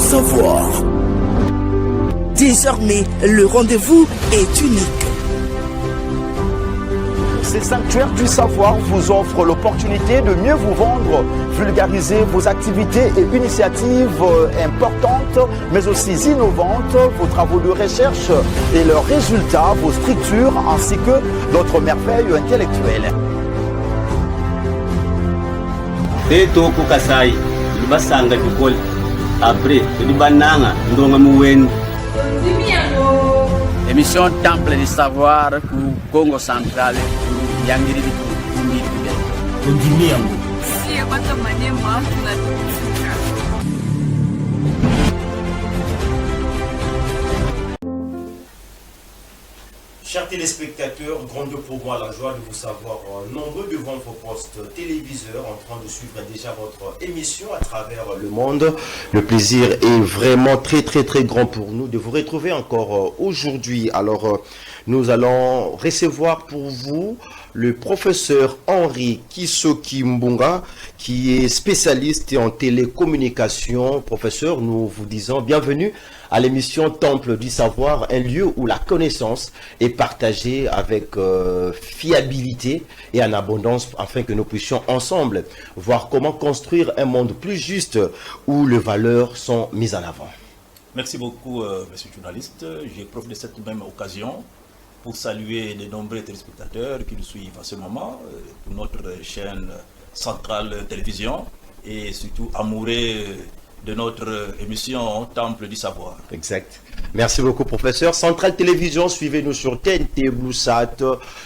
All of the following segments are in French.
savoir. Désormais, le rendez-vous est unique. Ces sanctuaires du savoir vous offrent l'opportunité de mieux vous vendre, vulgariser vos activités et initiatives importantes, mais aussi innovantes, vos travaux de recherche et leurs résultats, vos structures, ainsi que d'autres merveilles intellectuelles. Émission Temple du Savoir pour Congo Central. Chers téléspectateurs, grande pour moi la joie de vous savoir nombreux devant vos postes téléviseurs en train de suivre déjà votre émission à travers le monde. Le plaisir est vraiment très grand pour nous de vous retrouver encore aujourd'hui. Alors, nous allons recevoir pour vous le professeur Henri Kisoki Mbunga, qui est spécialiste en télécommunication. Professeur, nous vous disons bienvenue à l'émission Temple du Savoir, un lieu où la connaissance est partagée avec fiabilité et en abondance, afin que nous puissions ensemble voir comment construire un monde plus juste où les valeurs sont mises en avant. Merci beaucoup, monsieur le journaliste. Je profite de cette même occasion pour saluer les nombreux téléspectateurs qui nous suivent à ce moment pour notre chaîne Centrale Télévision et surtout amoureux de notre émission Temple du Savoir. Exact. Merci beaucoup, professeur. Centrale Télévision, suivez-nous sur TNT Blue Sat,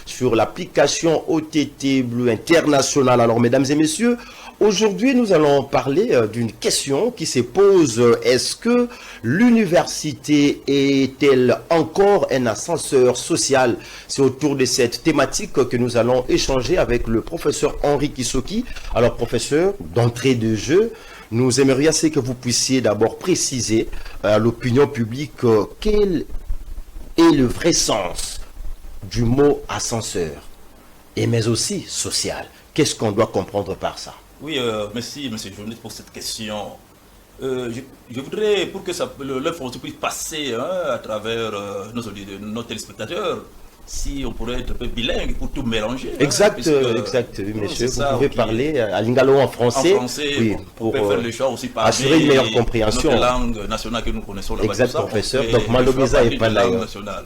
sur l'application OTT Blue International. Alors, mesdames et messieurs, aujourd'hui, nous allons parler d'une question qui se pose. Est-ce que l'université est-elle encore un ascenseur social? C'est autour de cette thématique que nous allons échanger avec le professeur Henri Kisoki. Alors, professeur, d'entrée de jeu, nous aimerions que vous puissiez d'abord préciser à l'opinion publique quel est le vrai sens du mot ascenseur, et mais aussi social. Qu'est-ce qu'on doit comprendre par ça? Oui, merci, monsieur le journaliste, pour cette question. Je voudrais, pour que l'information puisse passer à travers nos téléspectateurs, si on pourrait être un peu bilingue pour tout mélanger. Exact, exact, oui, monsieur. Vous pouvez parler à lingalo en français. En français, oui, pour faire le choix aussi par assurer une meilleure compréhension. Notre langue nationale que nous connaissons là-bas. Exact, professeur. Donc, Malobeza est pas là.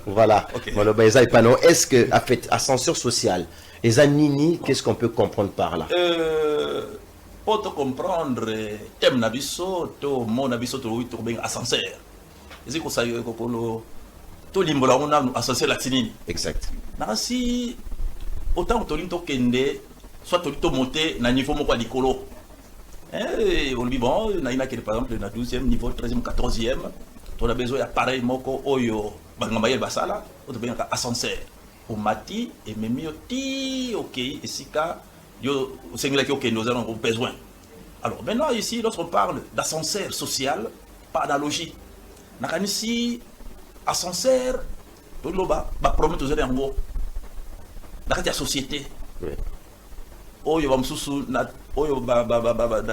Voilà, Malobeza est pas là. Est-ce que, en fait, ascenseur social, les anini, qu'est-ce qu'on peut comprendre par là? Pour te comprendre, thème nabiso, to mon nabiso, to oui, to bien ascenseur. C'est que ça y est, tout l'imbola on a ascenseur latinini. Exact. Si autant que tu kende, soit tu monter na niveau moko likolo. On dit bon, na ina par exemple na 12e niveau, 13e, 14e, tu as besoin d'appareil moko oyo bangamba yel basala, on te bien ascenseur. Au mati et même ti OK, et si ka yo sengla ki OK, nous avons besoin. Alors maintenant ici lorsqu'on parle d'ascenseur social, par analogie. Nakanisi ascenseur, tout le bas, promet aux gens dans la société. Oh, il va me sous na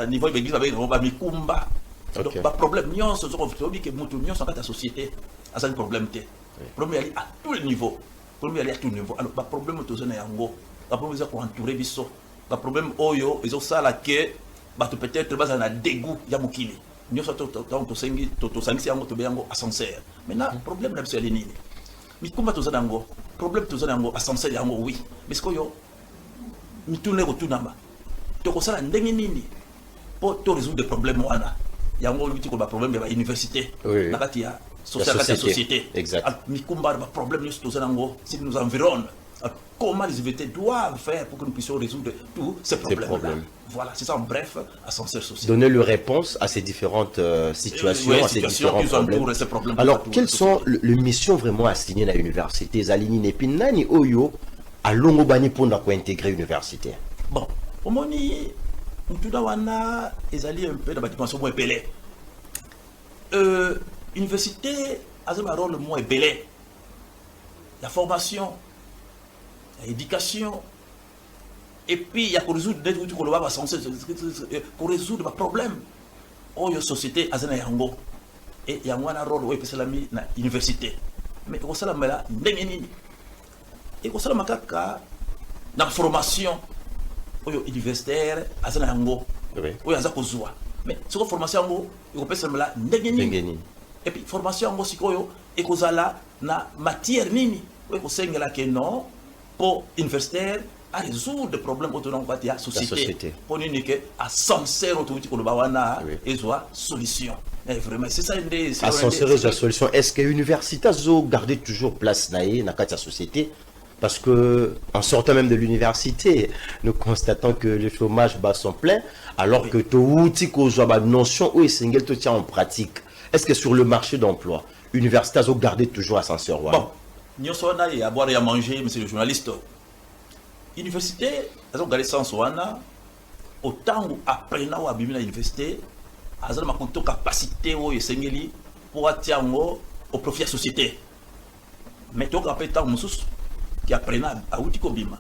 niveau de l'église avec un mikumba. Donc, problème, nous sommes que nous sommes dans la société. C'est un problème. Problème à tous les niveaux. Problème à tous les niveaux. Alors, le problème est aux gens le problème est entouré biso. Le problème, ils ont ça là que peut-être dans un dégoût, yamukili. Nous sommes ascenseur. Maintenant, le problème c'est le nini. Mais comment tu as un problème, tu as un ascenseur, oui. Mais ce que tu tournes autour de moi. Tu as un nini pour résoudre des problèmes. Il y a un problème de l'université. Il y a la société. Exact. Mais comment le problème c'est nous environne. Comment les universités doivent faire pour que nous puissions résoudre tous ces problèmes-là. Voilà, c'est ça en bref, ascenseur social. Donner les réponses à ces différentes situations, à ces différents problèmes. Alors, quelles sont les missions vraiment assignées à l'université? Zalini Nepinani Oyo à Longobani pour intégrer l'université. Bon, au moment où tout wana ezali un peu dans la dimension moins belée. Université a un rôle moins belé. La formation, l'éducation, et puis il y a pour résoudre des problèmes, pour résoudre des problèmes. Oh, la société a un yango. et il y a un rôle où il salami na université mais il salama la ndenge nini et il salama kaka na formation oyo universitaire azana yango oyo aza kozwa mais siko formation yango il salama la ndenge nini et puis formation yango sikoyo ekozala na matière nini oyo kosengela ke non pour universitaire à résoudre des problèmes autour de la société. Pour nous que à sincère autour de la et soit solution. Vraiment, c'est ça une des. À sincère la solution. Est-ce que l'université a gardé toujours place dans la société? Parce que en sortant même de l'université, nous constatons que le chômage bat son plein, alors que tout outil qu'on a notion où est tient en pratique. Est-ce que sur le marché d'emploi, l'université a gardé toujours ascenseur? Bon, nous sommes là à boire et à manger, monsieur le journaliste. L'université, elles ont gardé sens autant où après na à l'université, elles ont ma capacité pour attirer au profit de la société. Mais tu as appris tant qui apprennent à outil bima,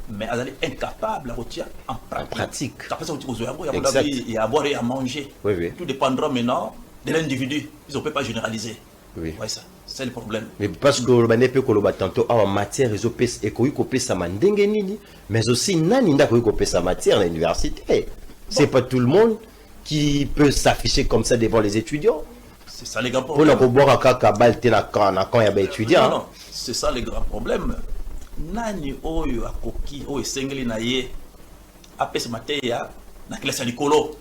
mais elles sont incapables à retirer en pratique. Il y a à boire et à manger. Tout dépendra maintenant de l'individu. Ils ne peuvent pas généraliser. Oui. Ouais, ça, c'est le problème. Mais parce que le banné peut que tantôt en matière ils opé et qu'on sa mandenge mais aussi nani nda ko sa matière à l'université. C'est pas tout le monde qui peut s'afficher comme ça devant les étudiants. C'est ça les grands problèmes. Pour boire à kakabal te na quand il y a des étudiants. Non, c'est ça les grands problèmes. Nani oyo akoki oyo sengeli na ye apé sa matière na classe à l'écolo.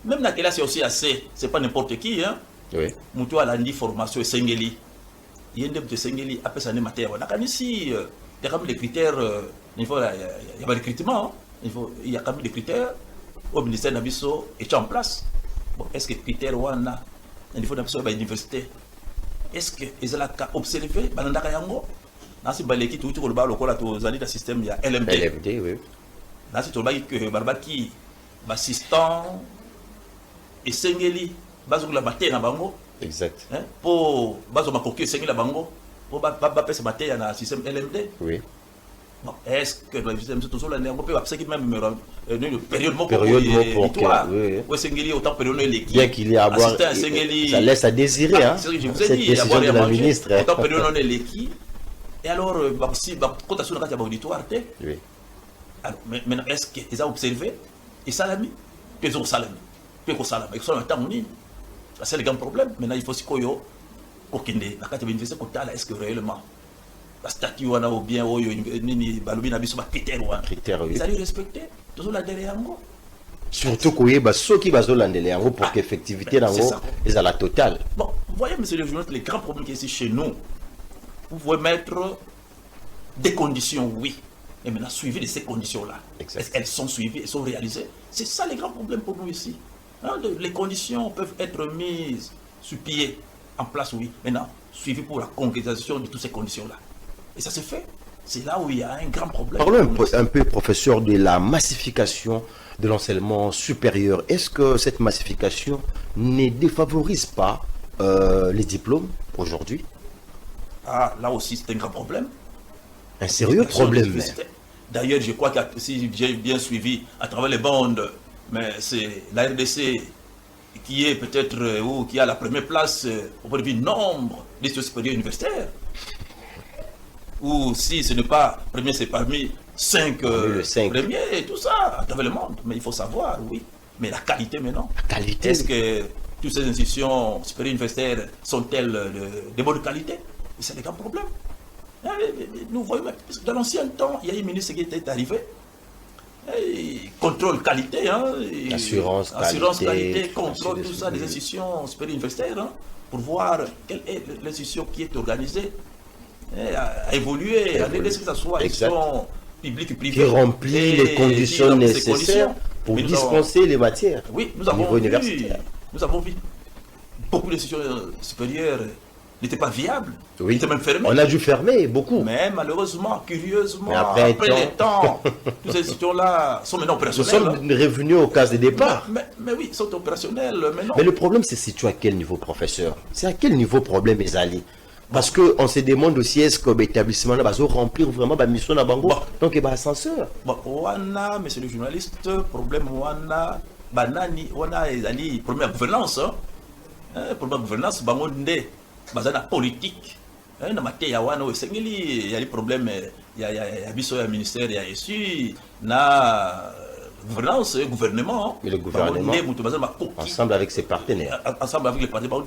Même la classe aussi assez, c'est pas n'importe qui hein. Oui. Mutu a dit formation Sengeli. Il y a des Sengeli après ça n'est matière. Ici, il y a quand même des critères. Il y a des recrutement. Il y a quand même des critères. Au ministère Nabiso est en place. Bon, est-ce que les critères wana il faut d'abord à l'université. Est-ce que ils ont observé banandaka yango? Nasi baleki tout le balo kola to zali da système il y a LMD. LMD oui. Nasi to baki que barbaki assistant et Sengeli bazo la bataille na bango exact hein pour bazo makoki sengi la bango pour ba pesa bataille na système LMD oui bon est-ce que le système c'est toujours la néo peut appeler même une période pour oui sengi autant période l'équipe bien qu'il y a à boire ça laisse à désirer hein je vous ai dit avoir de la ministre autant période on est l'équipe et alors si quand sur la carte auditoire oui alors maintenant est-ce que ils ont observé et salami que ils ont salami que salami ils sont en temps ni. C'est le grand problème. Maintenant, il faut aussi que la carte de l'université, est-ce que réellement la statue ou bien critères, ils allaient respecter toujours la derrière. Surtout que ceux qui basent la pour qu'effectivité est à la totale. Bon, vous voyez, monsieur le journaliste, les grands problèmes qui sont ici chez nous, vous pouvez mettre des conditions, oui. Et maintenant, suivi de ces conditions-là. Est-ce qu'elles sont suivies, elles sont réalisées? C'est ça les grands problèmes pour nous ici. Les conditions peuvent être mises sur pied, en place, oui. Maintenant, suivi pour la concrétisation de toutes ces conditions-là. Et ça se fait. C'est là où il y a un grand problème. Parlons un peu, professeur, de la massification de l'enseignement supérieur. Est-ce que cette massification ne défavorise pas les diplômes aujourd'hui? Ah, là aussi, c'est un grand problème. Un sérieux problème. D'ailleurs, je crois que si j'ai bien suivi à travers les bandes, mais c'est la RDC qui est peut-être ou qui a la première place au point de vue nombre d'études supérieures universitaires. Ou si ce n'est pas premier, c'est parmi 5 premiers et tout ça à travers le monde. Mais il faut savoir, oui. Mais la qualité maintenant. La qualité. Est-ce que toutes ces institutions supérieures universitaires sont-elles de bonne qualité? C'est un grand problème. Nous voyons, dans l'ancien temps, il y a un ministre qui était arrivé. Contrôle qualité, hein, assurance qualité, contrôle, tout ça des institutions supérieures universitaires, hein, pour voir quelle est l'institution qui est organisée, à évoluer, à que ça soit institution publique et privée. Qui remplit les conditions nécessaires pour dispenser les matières. Oui, nous avons vu beaucoup d'institutions supérieures n'était pas viable, oui. Était même fermé. On a dû fermer beaucoup. Mais malheureusement, curieusement, après les temps, toutes ces institutions-là sont maintenant opérationnelles. Nous sommes revenus aux cases de départ. Mais oui, ils sont opérationnels maintenant. Mais le problème, c'est situé à quel niveau, professeur? C'est à quel niveau problème est allé? Parce qu'on se demande aussi, est-ce que l'établissement va remplir vraiment la mission à Bango? Donc, il y a un ascenseur. Bon, Wana, monsieur le journaliste, problème Wana, Banani, Wana est allé, première gouvernance. Pour la gouvernance, bango nde bazana politique. Na mate ya wana esengeli ya les problèmes ya biso ya ministère ya ici na gouvernance gouvernement. Mais le gouvernement ensemble avec ses partenaires. Ensemble avec les partenaires,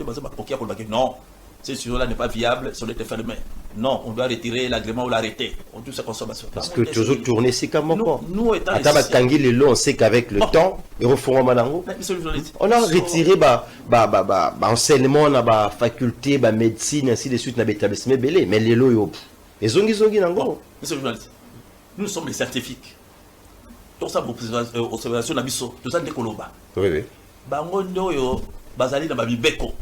non. Ces sujets-là n'est pas viable, ça doit être fermé. Non, on doit retirer l'agrément ou l'arrêter. On doit sa consommation. Parce que toujours tourner, c'est comme quoi. Nous étant on sait qu'avec le temps, et on a retiré enseignement, faculté, médecine, ainsi de suite, établissement belé. Mais les lots, les ongi monsieur le journaliste, nous sommes les scientifiques. Tout ça, observation, tout ça, décoloba. Oui. Bangondo yo, bazali na babibeko.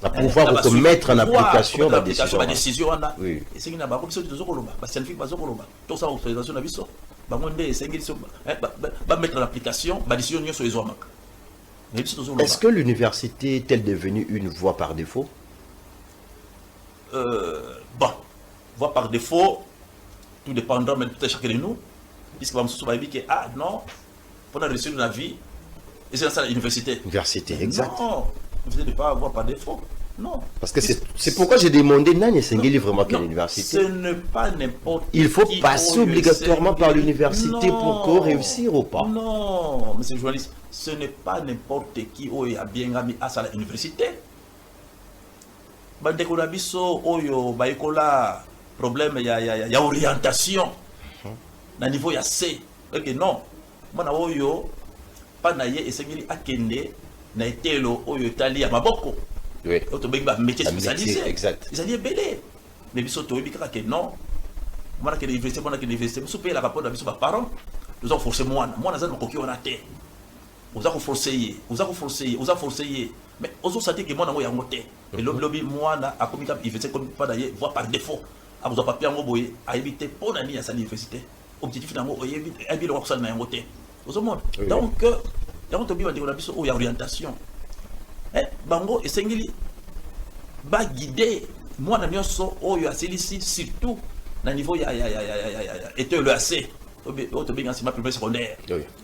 À pouvoir mettre en application la décision. Oui. Et c'est une abakobiso de zokoloba, ba scientifique bazokoloba. Tout ça observation na biso. Bangonde esengeli so ba mettre en application ba décision nyo so ezwamaka. Est-ce que l'université est-elle devenue une voie par défaut? Bon, voie par défaut, tout dépendra mais peut-être chacun de nous. Puisque va me souvenir que ah non, pendant réussir la vie, et c'est ça l'université. Université, exact. Non. Vous ne pas avoir par défaut. Non. Parce que c'est pourquoi j'ai demandé Nani Sengeli vraiment quelle université. Ce n'est pas n'importe qui. Il faut passer obligatoirement par l'université pour réussir ou pas. Non, monsieur le journaliste, ce n'est pas n'importe qui a bien mis à l'université. Bandeko biso oyo baikola problème il y a orientation. Na niveau ya C. OK non. Mona oyo pas naye esengeli akende na etelo oyo tali ya maboko. Oui. Auto ba métier spécialisé. Exact. Ils allaient belé. Mais biso to bika que non. Moi na que l'université, moi na que l'université, biso payer la rapport de biso ba parents. Nous avons forcé moi na zan makoki on a té. Vous avez forcé. Mais ozo sati que moi na ya ngoté. Et lobby moi na akomika université comme pas d'ailleurs voire par défaut. A vous a papier ngo boye a éviter pour na ni à sa université. Objectif na ngo éviter a bien le ça na ngoté. Ozo monde. Donc on te dit qu'il y a orientation. Bango et Sengeli va guider moi dans nyonso oyo asilisi surtout na niveau ya était le AC au te bien enseignement primaire secondaire.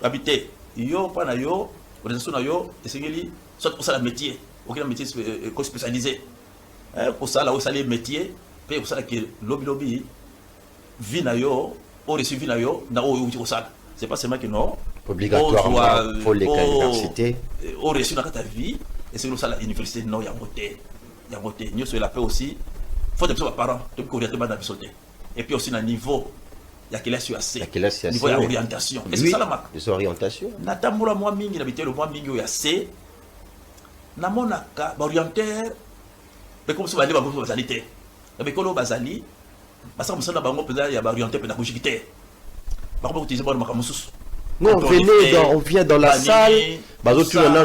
Habité yo pas na yo organisation na yo et Sengeli soit pour ça le métier, aucun métier spécialisé. Pour ça là où ça les métiers, puis pour ça que lobby vie na yo, au reçu vie na yo na o yo ça. C'est pas seulement que non obligatoirement pour les universités au reçu dans ta vie et c'est ça l'université non il y a voté nous sur la paix aussi faut des parents de corriger dans sauter et puis aussi dans niveau il y a quelle est niveau d'orientation et c'est ça la marque des orientations natambola moi mingi n'habiter le moi mingi ya C na monaka orienteur mais comme ça va aller ba bazalité mais kolo bazali parce que ça bango peut y a orienteur pédagogique par contre utiliser bon makamususu. Nous on vient dans la salle,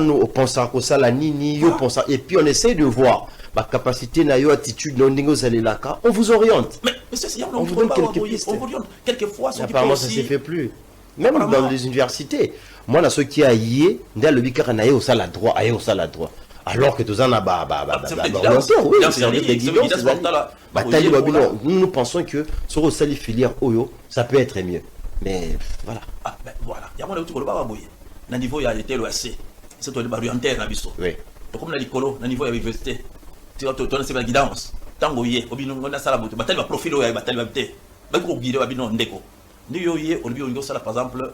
nous pensons que ça la nini, et puis on essaie de voir ma capacité, na attitude, on vous oriente. Mais on vous donne quelques pistes. On vous oriente quelquefois. Apparemment ça ne se fait plus. Même dans les universités. Moi, ceux qui a yé, le bikar na au sala droit, au sala droit. Alors que tous en a nous pensons que sur le sali filière Oyo, ça peut être mieux. Mais voilà. Ah ben voilà. Il y a mon autre coloba boye. Na niveau il y a été le AC. C'est toi le orienteur na biso. Oui. Donc comme na likolo na niveau ya université. Tu vas te c'est la guidance. Tango yé obino ngona sala bote. Batali ba profil ya batali ba bité. Ba ko guider babino ndeko. Ni yo yé obi ongo sala par exemple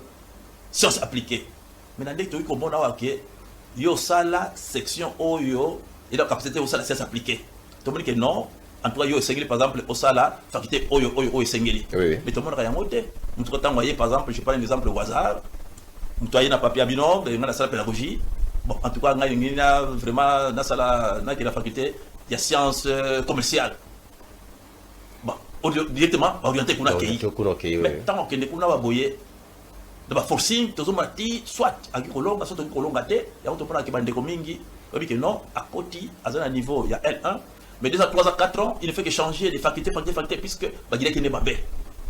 sciences appliquées. Mais na ndeko ko bona wa ke yo sala section oyo et la capacité au sala sciences appliquées. Tu me dis que non. En tout cas, yo Sengeli par exemple au sala faculté oyo Sengeli. Mais tout le monde a rien noté. Nous traitons par exemple, je prends un exemple au hasard. Nous travaillons dans papier binom, dans la salle pédagogie. Bon, en tout cas, il y a vraiment dans la faculté, il y a sciences commerciales. Bon, directement orienté pour l'accueil. Mais tant qu'on est pour la boyer, de la forcing, tout le monde dit soit agricologue, soit agricologue, il y a autre point qui va être mingi. Que non, à côté, à un niveau, il y a L1. Mais déjà 3 à 4 ans, il ne fait que changer les facultés, puisque il y a des babés.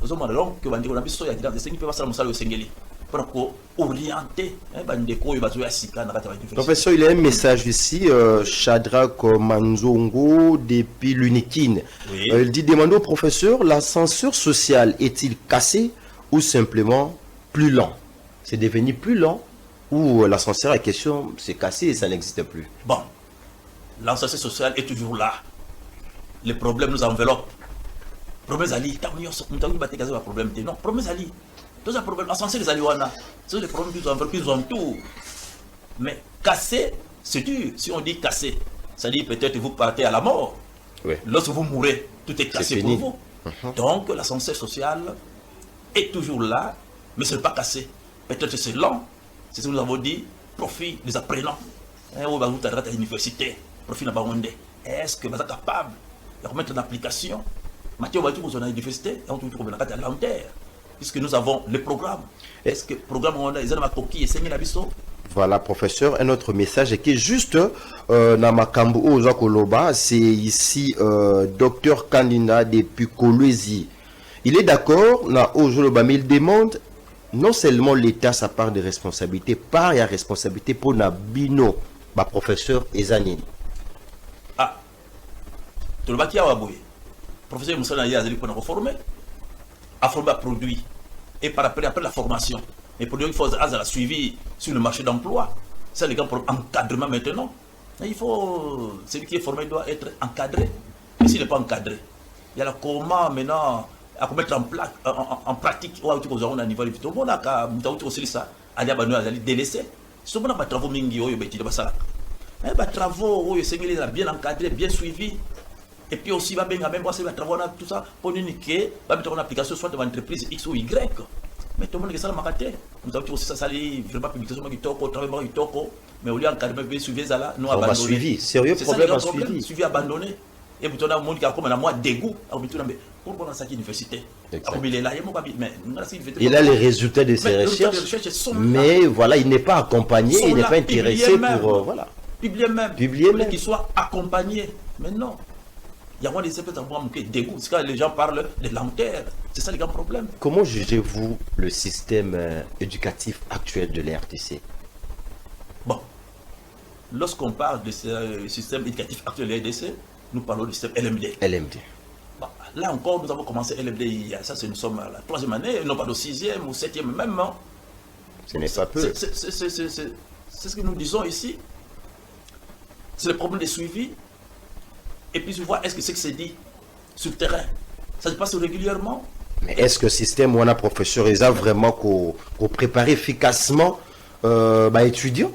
Nous avons donc que Bandeko Nabiso, il y a des gens qui peuvent passer au Sengeli. Pour orienter Bandeko et Bazoya Sika dans la université. Professeur, il y a un message ici, Shadrach Manzongo depuis l'Unikin. Il dit demandez au professeur, l'ascenseur social est-il cassé ou simplement plus lent? C'est devenu plus lent ou l'ascenseur en question s'est cassé et ça n'existe plus? Bon. L'ascenseur social est toujours là. Les problèmes nous enveloppent. Problème Ali, problème non, problème Ali. Tous un problème, ascenseur les Aliwana. C'est les problèmes qui nous entourent. Mais casser, c'est dur. Si on dit casser, ça dit peut-être vous partez à la mort. Oui. Lorsque vous mourrez, tout est cassé pour vous. Donc l'ascenseur social est toujours là, mais ce n'est pas cassé. Peut-être que c'est lent. C'est ce que nous avons dit, profit des apprenants. Vous à l'université, profit n'a pas rendu. Est-ce que vous êtes capable de remettre en application? Mathieu, on va à l'université, on va à long terme, puisque nous avons le programme. Est-ce que le programme, on a des coquilles et 5 000. Voilà, professeur, un autre message qui est juste Namakambu Ozakoloba, c'est ici docteur Kandina depuis Kolwezi. Il est d'accord, mais il demande non seulement l'État sa part de responsabilité, part et responsabilité pour Nabino, professeur Ezanine. Ah, tu le bâtis à Waboué. Professeur Moussa Naya Azali pour nous reformer, à former un produit, et par après la formation. Mais pour dire qu'il faut la suivi sur le marché d'emploi. C'est les gars pour encadrement maintenant. Il faut, celui qui est formé doit être encadré. Mais s'il n'est pas encadré, il y a la comment maintenant à mettre en pratique au niveau de tout le monde a aussi ça. Il y a des délaissés. Si on a des travaux mingi, il y a des travaux bien encadrés, bien suivis. Et puis aussi, il y a des travaux, tout ça, pour uniquer, il y a une application soit de l'entreprise X ou Y. Mais tout le monde est ça, nous avons aussi ça, vraiment publication qui toko, travail qui toko, mais au lieu d'encadrer, suivi ça là, nous abandonné. Suivi, sérieux problème à suivi. Suivi abandonné. Et puis on a un monde qui a comme un mois d'égout. Pourquoi on a ça à l'université? Il a les résultats de ses recherches, mais voilà, il n'est pas accompagné, il n'est pas intéressé pour... voilà. Publier même. Qu'il soit accompagné. Mais non. Il y a des espèces de dégoût. C'est quand les gens parlent de lenteur. C'est ça les grands problèmes. Comment jugez-vous le système éducatif actuel de l'RTC? Bon, lorsqu'on parle du système éducatif actuel de l'RTC, nous parlons du système LMD. Bon, là encore, nous avons commencé LMD, nous sommes à la 3e année, non pas de 6e ou 7e même. Non. Ce n'est pas peu. C'est ce que nous disons ici. C'est le problème de suivi. Et puis, tu vois, est-ce que c'est que c'est dit sur le terrain? Ça se passe régulièrement. Mais est-ce que le système où on a professeur a vraiment qu'on prépare efficacement étudiants?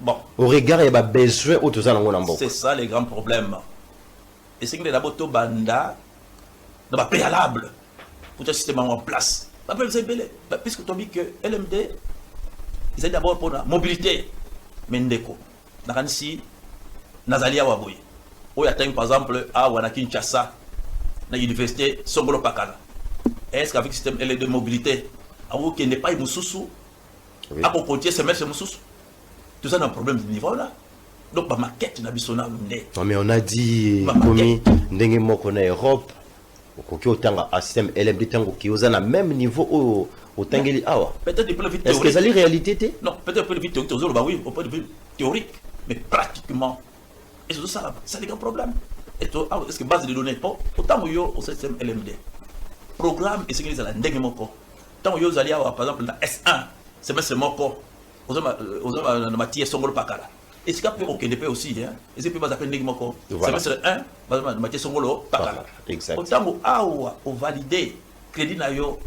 Bon. Au regard, il y a besoin de c'est ça les grands problèmes. Et c'est que les laboratoires banda, préalable pour ce système en place. Puisque tu as dit que LMD, ils ont d'abord pour la mobilité. Mendeko. Nakansi, Nazalia Waboy. Où il y a par exemple à Kinshasa, dans l'université Songolo Pakala. Est-ce qu'avec le système LMD de mobilité, où il n'est pas Moussoussou, à côté se mettre sur Moussoussou? Tout ça, c'est un problème de niveau là. Donc, ma maquette, non, mais on a dit, comme en Europe, un système LMD qui est au même niveau au Tangeli Awa. Peut-être un peu vite théorique. Est-ce que c'est la réalité? Non, peut-être un peu vite théorique, oui, au point de vue théorique, mais pratiquement. Et c'est ça, c'est un grand problème. Est-ce que base de données, autant que au système LMD, programme et sécurité, la ndégemoko. Tant que vous allez avoir, par exemple, la S1, c'est même ce moko. Aux hommes, Mathieu Songolo Pakala. Et ce qu'il y a aussi, et c'est plus basé à Négmoko. C'est sur le 1, Mathieu Songolo Pakala. Exact. Autant que vous validez crédit nayo,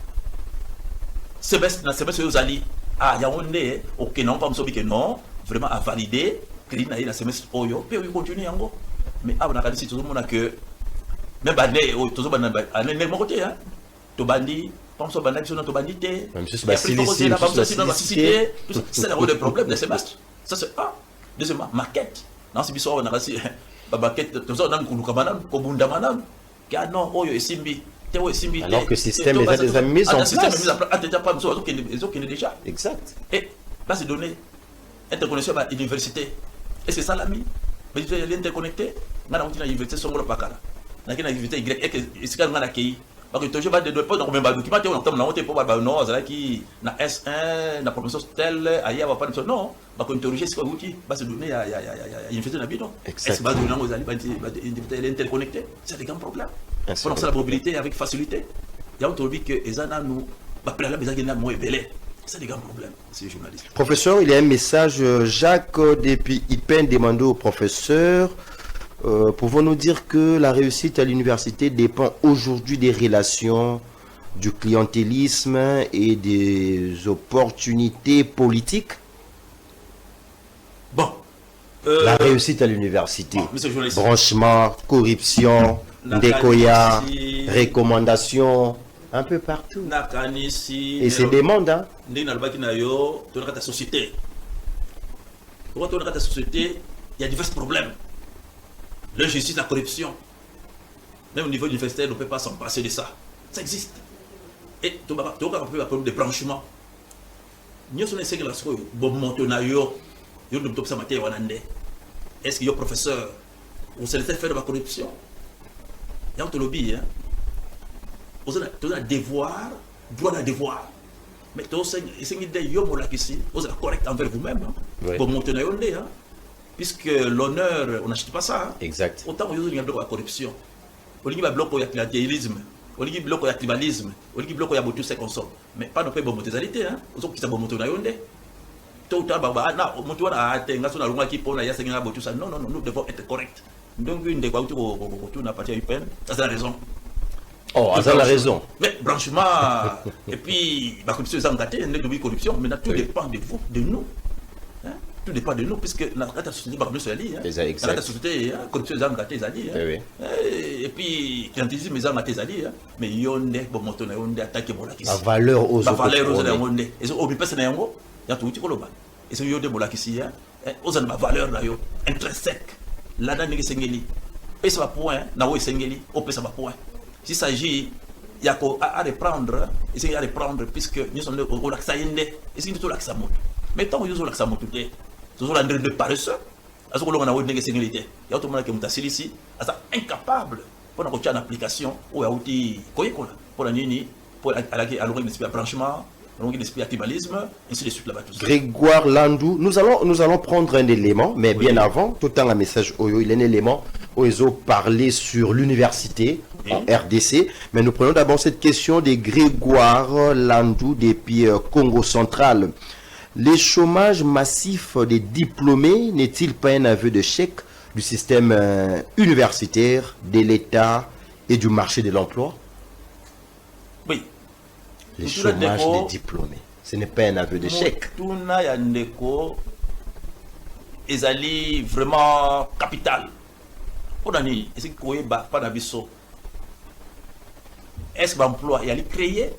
semestre aux alliés. Ah, il y a un nez, ok, non, pas me que non, vraiment à valider crédit nayo, la semestre oyo, puis on continue en gros. Mais on a dit tout le monde que, même année, tout le monde a un côté, hein, tout bandit. Comme ça, c'est le problème des semestres. Ça, c'est un. Deuxièmement, maquette. Dans ce bisou, on a aussi maquette. Tout ça, on a alors que le système est déjà mis en place. Exact. Et là, c'est donné. Interconnexion à l'université. Et c'est ça l'ami. Mais il est interconnecté. On a l'université Songolo Pakala. On a l'université Y. Et c'est quand on a accueilli. Parce que tu vas de pas dans le même document, on entend la montée pour non, c'est qui na S1, na promotion telle, ailleurs va pas de non, parce qu'on interroger ce qu'on dit, parce que donner il fait un bidon. Est-ce que de langue aux alliés est interconnecté? C'est un grand problème. Pour ça la mobilité avec facilité. Il y a autre que les ana nous après la besoin de moins belé. C'est un grand problème, c'est journaliste. Professeur, il y a un message Jacques depuis Ipen demande au professeur pouvons-nous dire que la réussite à l'université dépend aujourd'hui des relations, du clientélisme et des opportunités politiques? Bon. La réussite à l'université, bon, monsieur le journaliste. branchement, corruption, décoya, Nakanisi. recommandation, un peu partout. Nakanisi. Et c'est des mondes, hein? Ndenge nalobaki na yo, tolaka ta société. Pourquoi tolaka ta société, il y a divers problèmes. L'injustice, la corruption. Même au niveau universitaire, on ne peut pas s'en passer de ça. Ça existe. Et tu as un problème de branchement. Nous sommes les gens qui ont bon montonayo. Est-ce qu'il y a un professeur ou c'est le fait de la corruption? Il y a un lobby. Vous avez un devoir, droit à devoir. Mais tu as un correct envers vous-même. Pour montonayo, puisque l'honneur, on n'achète pas ça. Hein. Exact. Autant on y a un bloc à la corruption. On y a un bloc à la clientélisme. On y a un bloc à la tribalisme. On y a un bloc à la beauté se consomme. Mais pas non plus bon montésalité. Hein. Vous avez un bon montonayo. Non, nous devons être corrects. Donc, une des fois où n'a pas de peine, ça c'est la raison. Oh, ça la raison. Mais branchement, et puis, la corruption est engagée, on est corruption, mais tout dépend de vous, de nous. Hein? Tout dépend de nous, puisque la société, la société, la corruption est engagée, et puis, clientélisme est engagé, mais il y a un bon montant, on est attaqué pour la question. La valeur aux autres. La valeur aux autres. Et au plus, c'est un mot. Il y a tout qui est et c'est de la qui aux ma valeur là yo intrinsèque là dans les sengeli et ça va point na wo sengeli au peut ça va point s'il s'agit il y a à reprendre essayer à reprendre puisque nous sommes au laxa yende et c'est tout laxa moto mais tant que nous au laxa moto té toujours la de paresseux à ce que l'on a wo ndenge sengeli té il y a tout le monde qui mutasili ici à ça incapable pour na en application ou ya outil koyekola pour la nini pour à l'origine de branchement. Ainsi de suite là-bas, Grégoire Landou, nous allons prendre un élément, mais bien avant, tout le temps un message Oyo, il y a un élément où ils ont parlé sur l'université en RDC, mais nous prenons d'abord cette question de Grégoire Landou depuis Congo central. Le chômage massif des diplômés n'est-il pas un aveu d'échec du système universitaire, de l'État et du marché de l'emploi? Oui. Le chômage des diplômés. Ce n'est pas un aveu d'échec. Tuna ya ndeko ezali vraiment capital. Odani, est-ce que koye ba pas nabiso? Est-ce que l'emploi est allé créer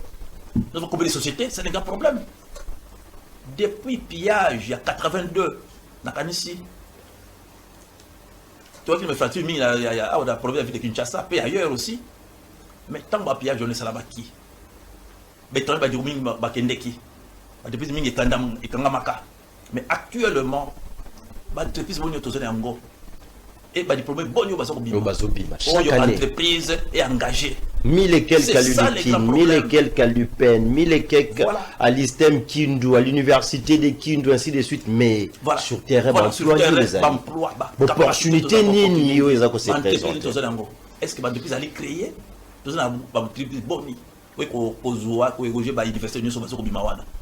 dans combien de sociétés? C'est un grand problème. Depuis pillage, il y a 82 na Kanisi. Toi qui me fais il y a un problème avec Kinshasa, et ailleurs aussi. Mais tant que pillage, on est salabaki. Mais actuellement, et l'entreprise est engagée. 1000 et quelques à l'UNIKIN, 1000 et quelques à l'UPEN, 1000 et quelques à l'ISTEM Kindu, à l'université de Kindu, ainsi de suite. Mais voilà. Sur terrain, l'opportunité ni est-ce que l'entreprise allait créer? Oui,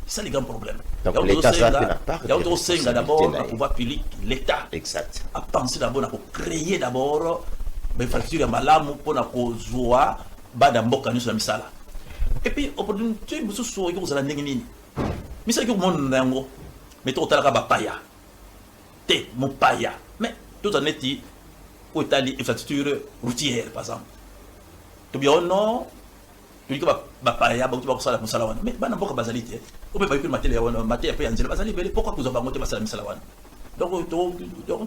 c'est ça les grands problèmes. Donc l'État ça fait la part. Il y a aussi d'abord le pouvoir public, l'État. Exact. A penser d'abord à créer d'abord des infrastructures malamu pour na kozwa bada mboka nyuso na misala. Et puis opportunité musu so iko zala ndenge nini. Misala ko mon nango. Mais to talaka ba paya. Te mon paya. Mais tout en est au Italie infrastructure routière par exemple. To bien non tu dis que bapaya ba kutuba kusala musala wana mais bana mboka bazali te on peut pas que matériel wana matériel pe yanzela bazali bele pourquoi kuzo ba ngote basala musala wana donc to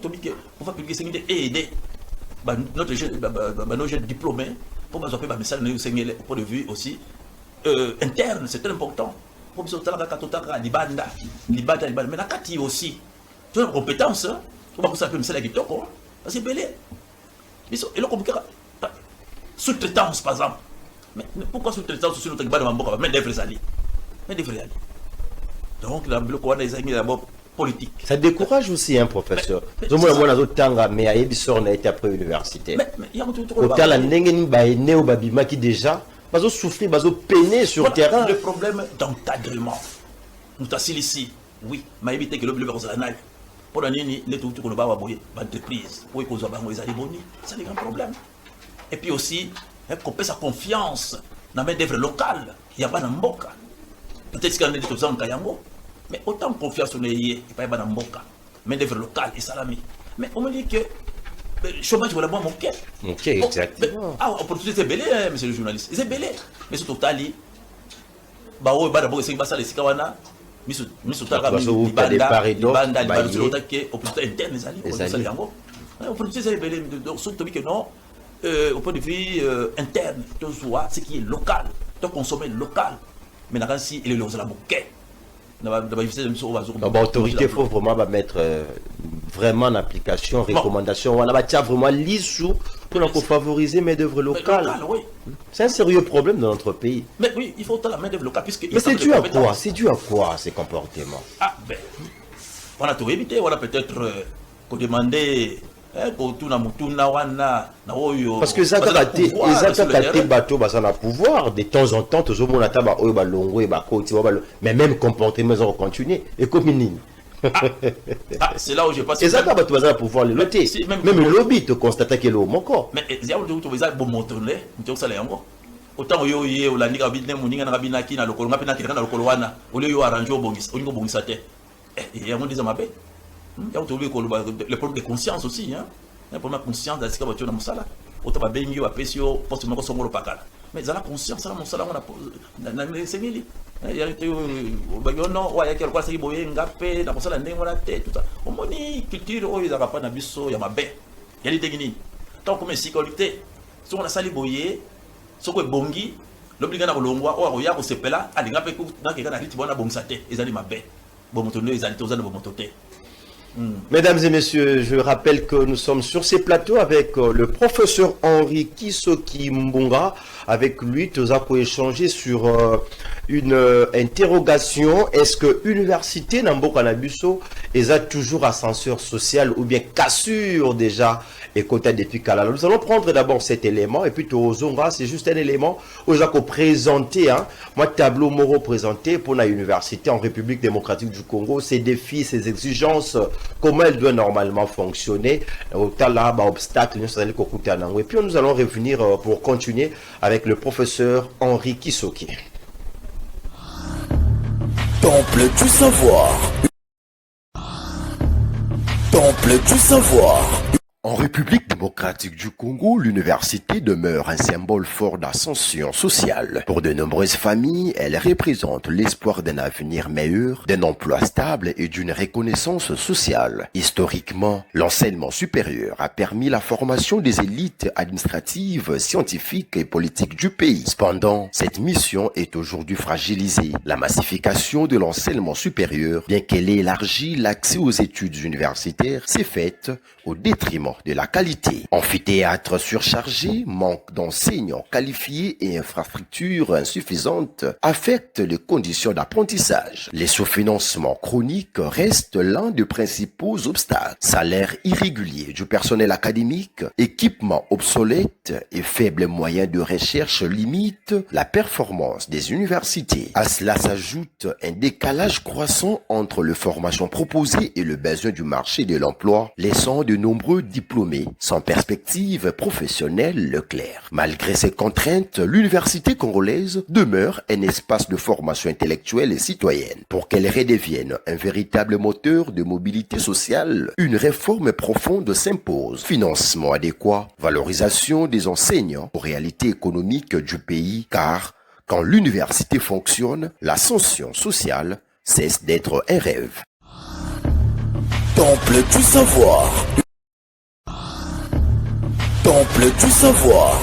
dit que on va publier sengite aider notre jeune nos jeunes diplômés pour bazo pe ba misala na sengele au point de vue aussi interne c'est très important pour biso tala ka totaka libanda mais na kati aussi tu as compétence on va kusala pe misala kitoko parce que bele biso et le compliqué sous-traitance par exemple. Mais pourquoi sous-traitance sur notre bande de Mamboka? Mais des vrais alliés. Donc, la bloc des amis d'abord politique. Ça décourage aussi, hein, professeur. Mais mais à Ebisson, on a été après l'université. Mais il y a un truc. Au cas où qui déjà, ils souffrir, ils peiner sur le terrain. Le problème d'encadrement. Nous t'assile ici. Oui, mais éviter que le bleu vers la naille. Pour la nini, les tout qu'on va aboyer, l'entreprise, pour qu'on soit bango, ils ont des boni, c'est un grand problème. Et puis aussi, qu'on paie sa confiance dans la main-d'œuvre locale, il n'y a pas d'amboka. Peut-être qu'il y a des choses en Kayango, mais autant de confiance on est, il n'y a pas d'amboka. Main-d'œuvre locale et salami. Mais on me dit que le chômage, voilà, moi, mon quai. Ok, exactement. Ah, opportunité, c'est belé, monsieur le journaliste. C'est belé. Mais surtout, Tali, bah, oui, bah, d'abord, c'est que ça, les Sikawana, mais surtout, opportunité interne, les alliés, opportunité, c'est belé. Donc, surtout, que non, au point de vue interne, tout soit ce qui est local, tout consommer local. Mais là, si il est là, bouquet. L'autorité, il faut vraiment mettre vraiment en application, recommandation. On a vraiment l'issue pour favoriser les main-d'œuvre locales. Oui. C'est un sérieux problème dans notre pays. Mais oui, il faut la main-d'œuvre locale. Mais c'est dû à quoi? C'est dû à quoi ces comportements? Ah, ben, on a tout évité. On a peut-être demandé. Parce que ça a bateau na pouvoir de temps en temps tout le monde mais même comportement ils ont continué et comme c'est là où je passe. Et ça va pouvoir le noter. Même le lobby te constate que le encore. Mais il y a bon montonné, ça les encore. Autant yo yo la niga bidne muninga na bina kina lokolo ngapena kina na lokolo wana ole yo arrange au bongis oningo bongisa te. Et ya mon des amabe. Il y a le problème de conscience aussi, hein. Le problème de conscience dans ce cas où musala. Autant ba bengi wa pesio poste moko songolo pakala. Mais ça la conscience ça musala on a na semili. Il y a non ouais quelque quoi c'est boye ngapé na musala ndenge na te tout ça. On moni culture o izaka pa na biso ya mabe. Il y a des techniques. Tant comme sécurité, si on a sali boye, ce que bongi, l'obligation na kolongwa o ya ko sepela alinga pe ku na ke kana riti bona bongisa te ezali mabe. Mesdames et messieurs, je rappelle que nous sommes sur ces plateaux avec le professeur Henri Kisoki Mbunga. Avec lui, nous avons échangé sur une interrogation. Est-ce que l'université Namboka Nabuso est toujours ascenseur social ou bien cassure déjà et côté depuis Kalala? Nous allons prendre d'abord cet élément et puis Tozonga, c'est juste un élément où j'ai présenté, hein, moi tableau Moro présenté pour la université en République démocratique du Congo, ses défis, ses exigences, comment elle doit normalement fonctionner, au là, obstacle, et puis nous allons revenir pour continuer avec le professeur Henri Kisoki. Temple du savoir. Temple du savoir. En République démocratique du Congo, l'université demeure un symbole fort d'ascension sociale. Pour de nombreuses familles, elle représente l'espoir d'un avenir meilleur, d'un emploi stable et d'une reconnaissance sociale. Historiquement, l'enseignement supérieur a permis la formation des élites administratives, scientifiques et politiques du pays. Cependant, cette mission est aujourd'hui fragilisée. La massification de l'enseignement supérieur, bien qu'elle ait élargi l'accès aux études universitaires, s'est faite au détriment de la qualité. Amphithéâtre surchargé, manque d'enseignants qualifiés et infrastructures insuffisantes affectent les conditions d'apprentissage. Les sous-financements chroniques restent l'un des principaux obstacles. Salaire irrégulier du personnel académique, équipements obsolètes et faibles moyens de recherche limitent la performance des universités. À cela s'ajoute un décalage croissant entre les formations proposées et le besoin du marché de l'emploi, laissant de nombreux diplômés sans perspective professionnelle claire. Malgré ces contraintes, l'université congolaise demeure un espace de formation intellectuelle et citoyenne. Pour qu'elle redevienne un véritable moteur de mobilité sociale, une réforme profonde s'impose. Financement adéquat, valorisation des enseignants aux réalités économiques du pays, car quand l'université fonctionne, l'ascension sociale cesse d'être un rêve. Temple du savoir. Temple du savoir.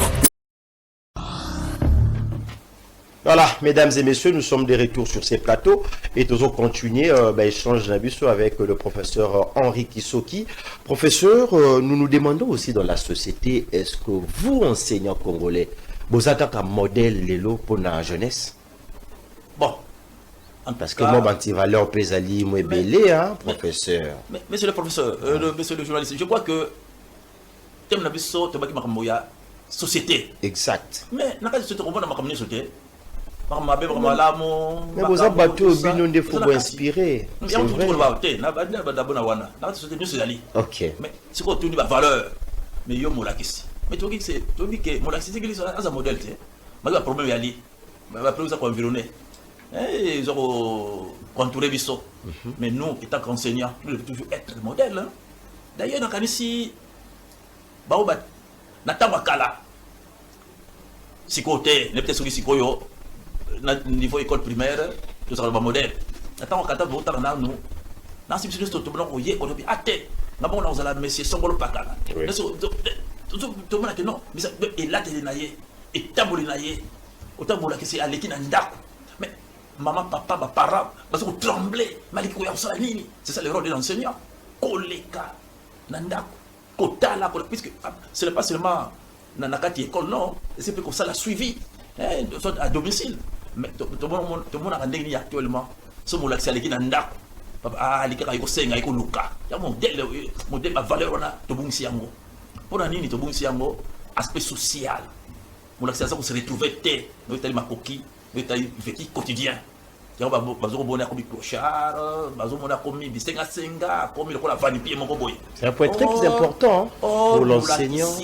Voilà, mesdames et messieurs, nous sommes de retour sur ces plateaux et nous allons continuer l'échange avec le professeur Henri Kisoki. Professeur, nous nous demandons aussi dans la société, est-ce que vous, enseignants congolais, vous avez un modèle lélo pour la jeunesse? Bon. Parce que moi, valeur pesali, moi, belé, hein, professeur. Monsieur le professeur, monsieur le journaliste, je crois que société. Exact. Mais dans la société, on va dans ma société. Mais vous avez battu au bino de faut inspirer. C'est vrai. Ok. Mais c'est quoi tu dis valeur? Mais yo molakisi. Mais tu dis que molakisi c'est que c'est un modèle, tu sais. Mais le problème est ali. Mais après ça environner. Ils ont contouré biso. Mais nous, étant qu'enseignants, nous devons toujours être le modèle. Hein? D'ailleurs, dans le ici, Baobat, Natabakala, si côté, les peut-être si koyo, niveau école primaire, tout ça le modèle. Natamba kata vous t'en a nous. Dans ce petit tout blanc, voyez, on a dit athée. D'abord, on a la messieurs sans le pakala. Tout le monde a dit non, mais et là, t'es naïe, et taboulé naïe, autant pour la question à l'équipe d'Andaku. Mais maman, papa, parents, parce qu'on tremblait, c'est ça le rôle de l'enseignant. Koleka, Nandaku, Kotala, puisque ce n'est pas seulement Nanakati école, non, c'est plus comme ça, la suivi à domicile. Mais tout le monde a rendu actuellement, ce mot-là, c'est à l'équipe d'Andaku. Ah, les gars, ils sont là, ils sont là. Il y a un modèle, ma valeur, on a tout bon ici. Pour un nid, tout bon ici, aspect social. Mon accès à ça, on se retrouve, nous avons ma coquille, nous avons vécu quotidien. Il y a un clochard, c'est un point très important pour l'enseignant.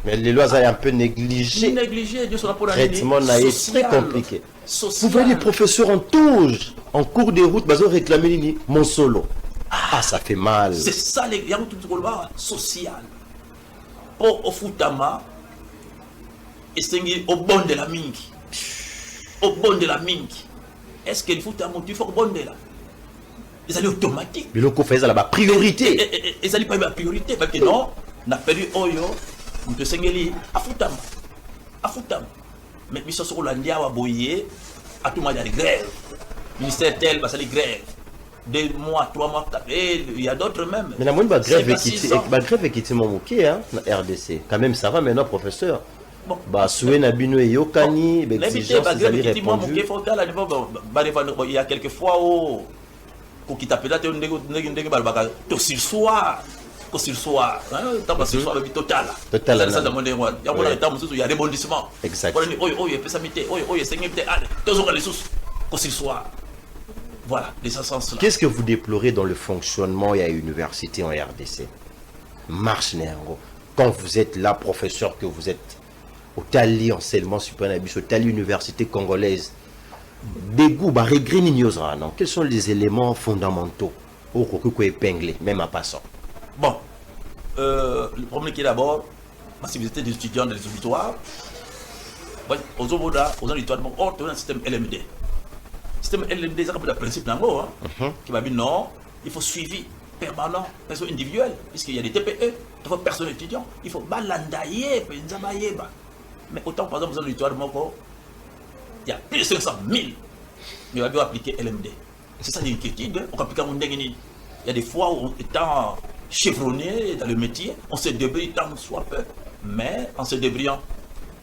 Mais les lois sont un peu négligées. Le traitement est très compliqué. Vous voyez les professeurs en touche, en cours de route, ils ont réclamé mon solo. Ah, ça fait mal. C'est ça, il y a un truc social. Pour au Futama, et au bon de la mingi. Au bon de la mingi. Est-ce qu'il faut un motif au bon de la? Ils allaient automatique. Mais le coup fait ça là-bas, priorité. Ils allaient pas la priorité parce que non, on a perdu Oyo, on te sengeli à Futama. À Futama. Mais ils sont sur l'Andia ou à Boyer, à tout le monde il y a des grèves. Ministère tel, bah ça les grèves. 2 mois, 3 mois, 4, et il y a d'autres même. Mais la moindre grève est quittée mon moqué, hein, la RDC. Quand même, ça va maintenant, professeur. Bon. Bah, souhait Nabino et Yokani, l'exigence, ils allaient répondre. Il y a quelques fois où, pour qu'il t'appelle là, tu es sur soir. Sur soir. Tant que sur soir, total. Total. Il y a rebondissement. Exact. Voilà, les sens-là. Qu'est-ce que vous déplorez dans le fonctionnement et à l'université en RDC? Marche Néango. Quand vous êtes là, professeur, que vous êtes au Tali, enseignement supérieur, au Tali, université congolaise, dégoût, regret, non? Quels sont les éléments fondamentaux au Rokuko épinglé, même en passant? Bon, le problème qui est d'abord, massivité des étudiants dans les auditoires. Aux auditoires, on a un système LMD. Le système LMD, c'est le principe qui va dire non, il faut suivi permanent, personne individuelle, puisqu'il y a des TPE, il faut personne étudiant, il faut balandayer, mais autant par exemple, dans l'auditoire, il y a plus de 500 000, mais il va bien appliquer LMD. C'est ça l'inquiétude, on peut appliquer mon dengue. Il y a des fois où, étant chevronné dans le métier, on se débrouille tant soit peu, mais en se débrouillant,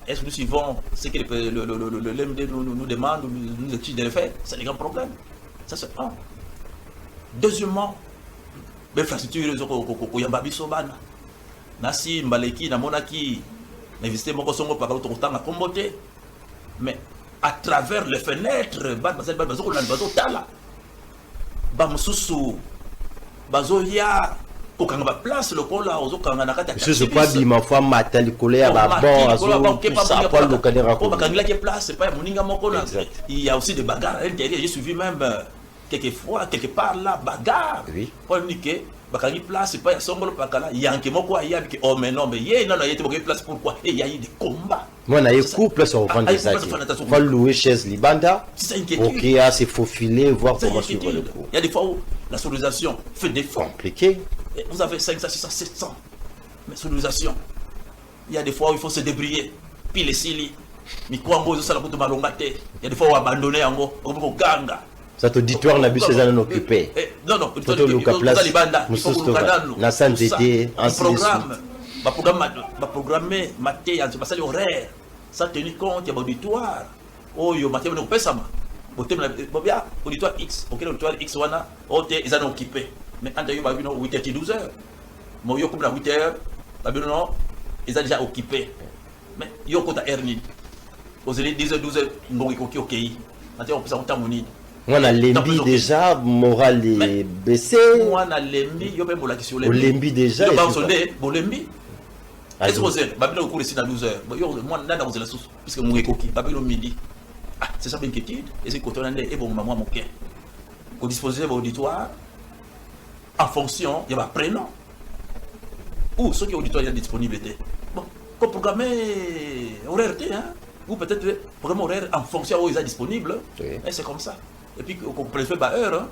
est-ce que nous suivons ce que le LMD nous demande, nous étudions de le faire? C'est un grand problème. Ça c'est un. Deuxièmement, l'infrastructure il y a Babi Sobana. Nasi Mbaleki, Namonaki, l'investé mon consommé par l'autre temps à comboter. Mais à travers les fenêtres, Bamsusu, Bazoya, place le col là, aux autres je sais pas dit ma foi matel collé à la bon tout ça pas le cadre place pas moninga moko là. Il y a aussi des bagarres à l'intérieur, j'ai suivi même quelquefois quelque part là bagarre. Oui. Pour niquer bakangi place pas ya songolo pakala yanke moko ya biki oh mais non mais yé non il était beaucoup place pourquoi et il y a eu des combats. Moi na couple sur vendre ça. Faut louer chaise libanda. OK à se faufiler voir comment suivre le coup. Il y a des fois où la sonorisation fait défaut. Compliqué. Vous avez 500, 600, 700. Mais sonorisation. Il y a des fois où il faut se débrouiller. Puis les sili. Il y a des fois où abandonner en gros. Au ganga. Cet auditoire n'a vu ces années occupées. Non, non. Il faut que programmer maté en se horaire. Ça tenir compte, il y a auditoire. Oh, il y a maté, on peut ça. Auditoire X. Ok, l'auditoire X, ils en ont occupé. Mais quand il y a 8h et 12h, moi, il y a 8h, ils ont déjà occupé. Mais il y a un Ernie. aux 10h 12h ngongi koki okei ati on peut ça monini on a lembi déjà moral est baissé on a lembi yo pe molaki sur lembi lembi déjà yo ba sonde bon lembi est-ce que vous babilo cours ici à 12h yo moi nda dans la sauce puisque ngongi koki babilo midi ah c'est ça bien inquiétude et c'est quand on est et bon maman mon cœur qu'on disposer votre auditoire en fonction il y a pas prénom ou ceux qui auditoire est disponibilité bon comme programmer horaire hein ou peut-être programme horaire en fonction où ils sont disponibles et c'est comme ça et puis qu'on préfère par heure hein,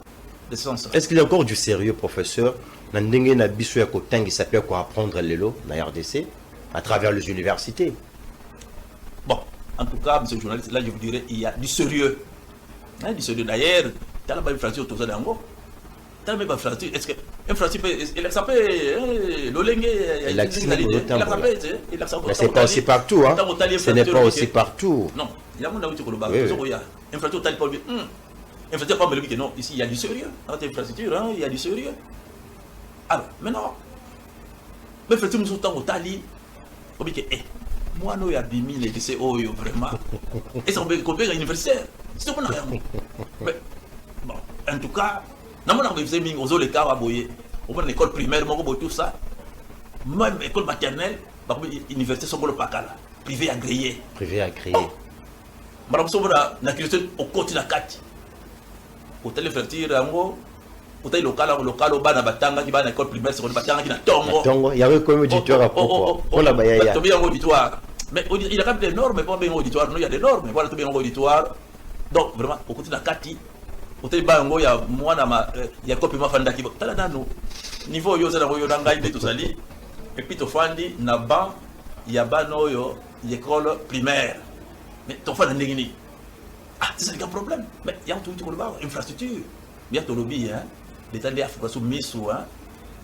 de sens. Est-ce qu'il y a encore du sérieux professeur na ndenge na biso ya kotangi s'appelle quoi apprendre lelo na RDC à travers les universités? Bon en tout cas monsieur le journaliste là je vous dirais il y a du sérieux hein, du sérieux d'ailleurs tu as la infraction autour de l'ango tu as la infraction est-ce que infraction il s'appelle l'olenge il mais c'est pas aussi partout hein ce n'est pas aussi partout non il y a mon avis sur le bas infraction tali pas infraction pas mais non ici il y a du sérieux dans cette infrastructure hein, il y a du sérieux alors maintenant mais infraction nous autant au tali on dit que moi nous il y a 10 000 lycées oyo vraiment et ça on peut combien universitaire c'est pas rien mais bon en tout cas non on a besoin de aux les cas à boyer on prend l'école primaire mon tout ça même école maternelle par université sont le pakala privé agréé madame sobra na culture au continent 4 hôtel fertile rango hôtel local au bana batanga qui bana école primaire secondaire batanga qui na tongo il y avait comme auditoire à propos on la bayaya to bien auditoire mais il y a quand même des normes mais pas bien auditoire non il y a des normes voilà to bien auditoire donc vraiment au continent 4 hôtel bango ya mwana ma ya copie ma fanda ki tala nano niveau yo za yo nanga ide to sali et puis to fandi na ban ya bano yo école primaire mais ton fanda ndengini ah c'est ça le problème mais il y a tout le bas infrastructure bien to lobby hein l'état de Afrique sous miso hein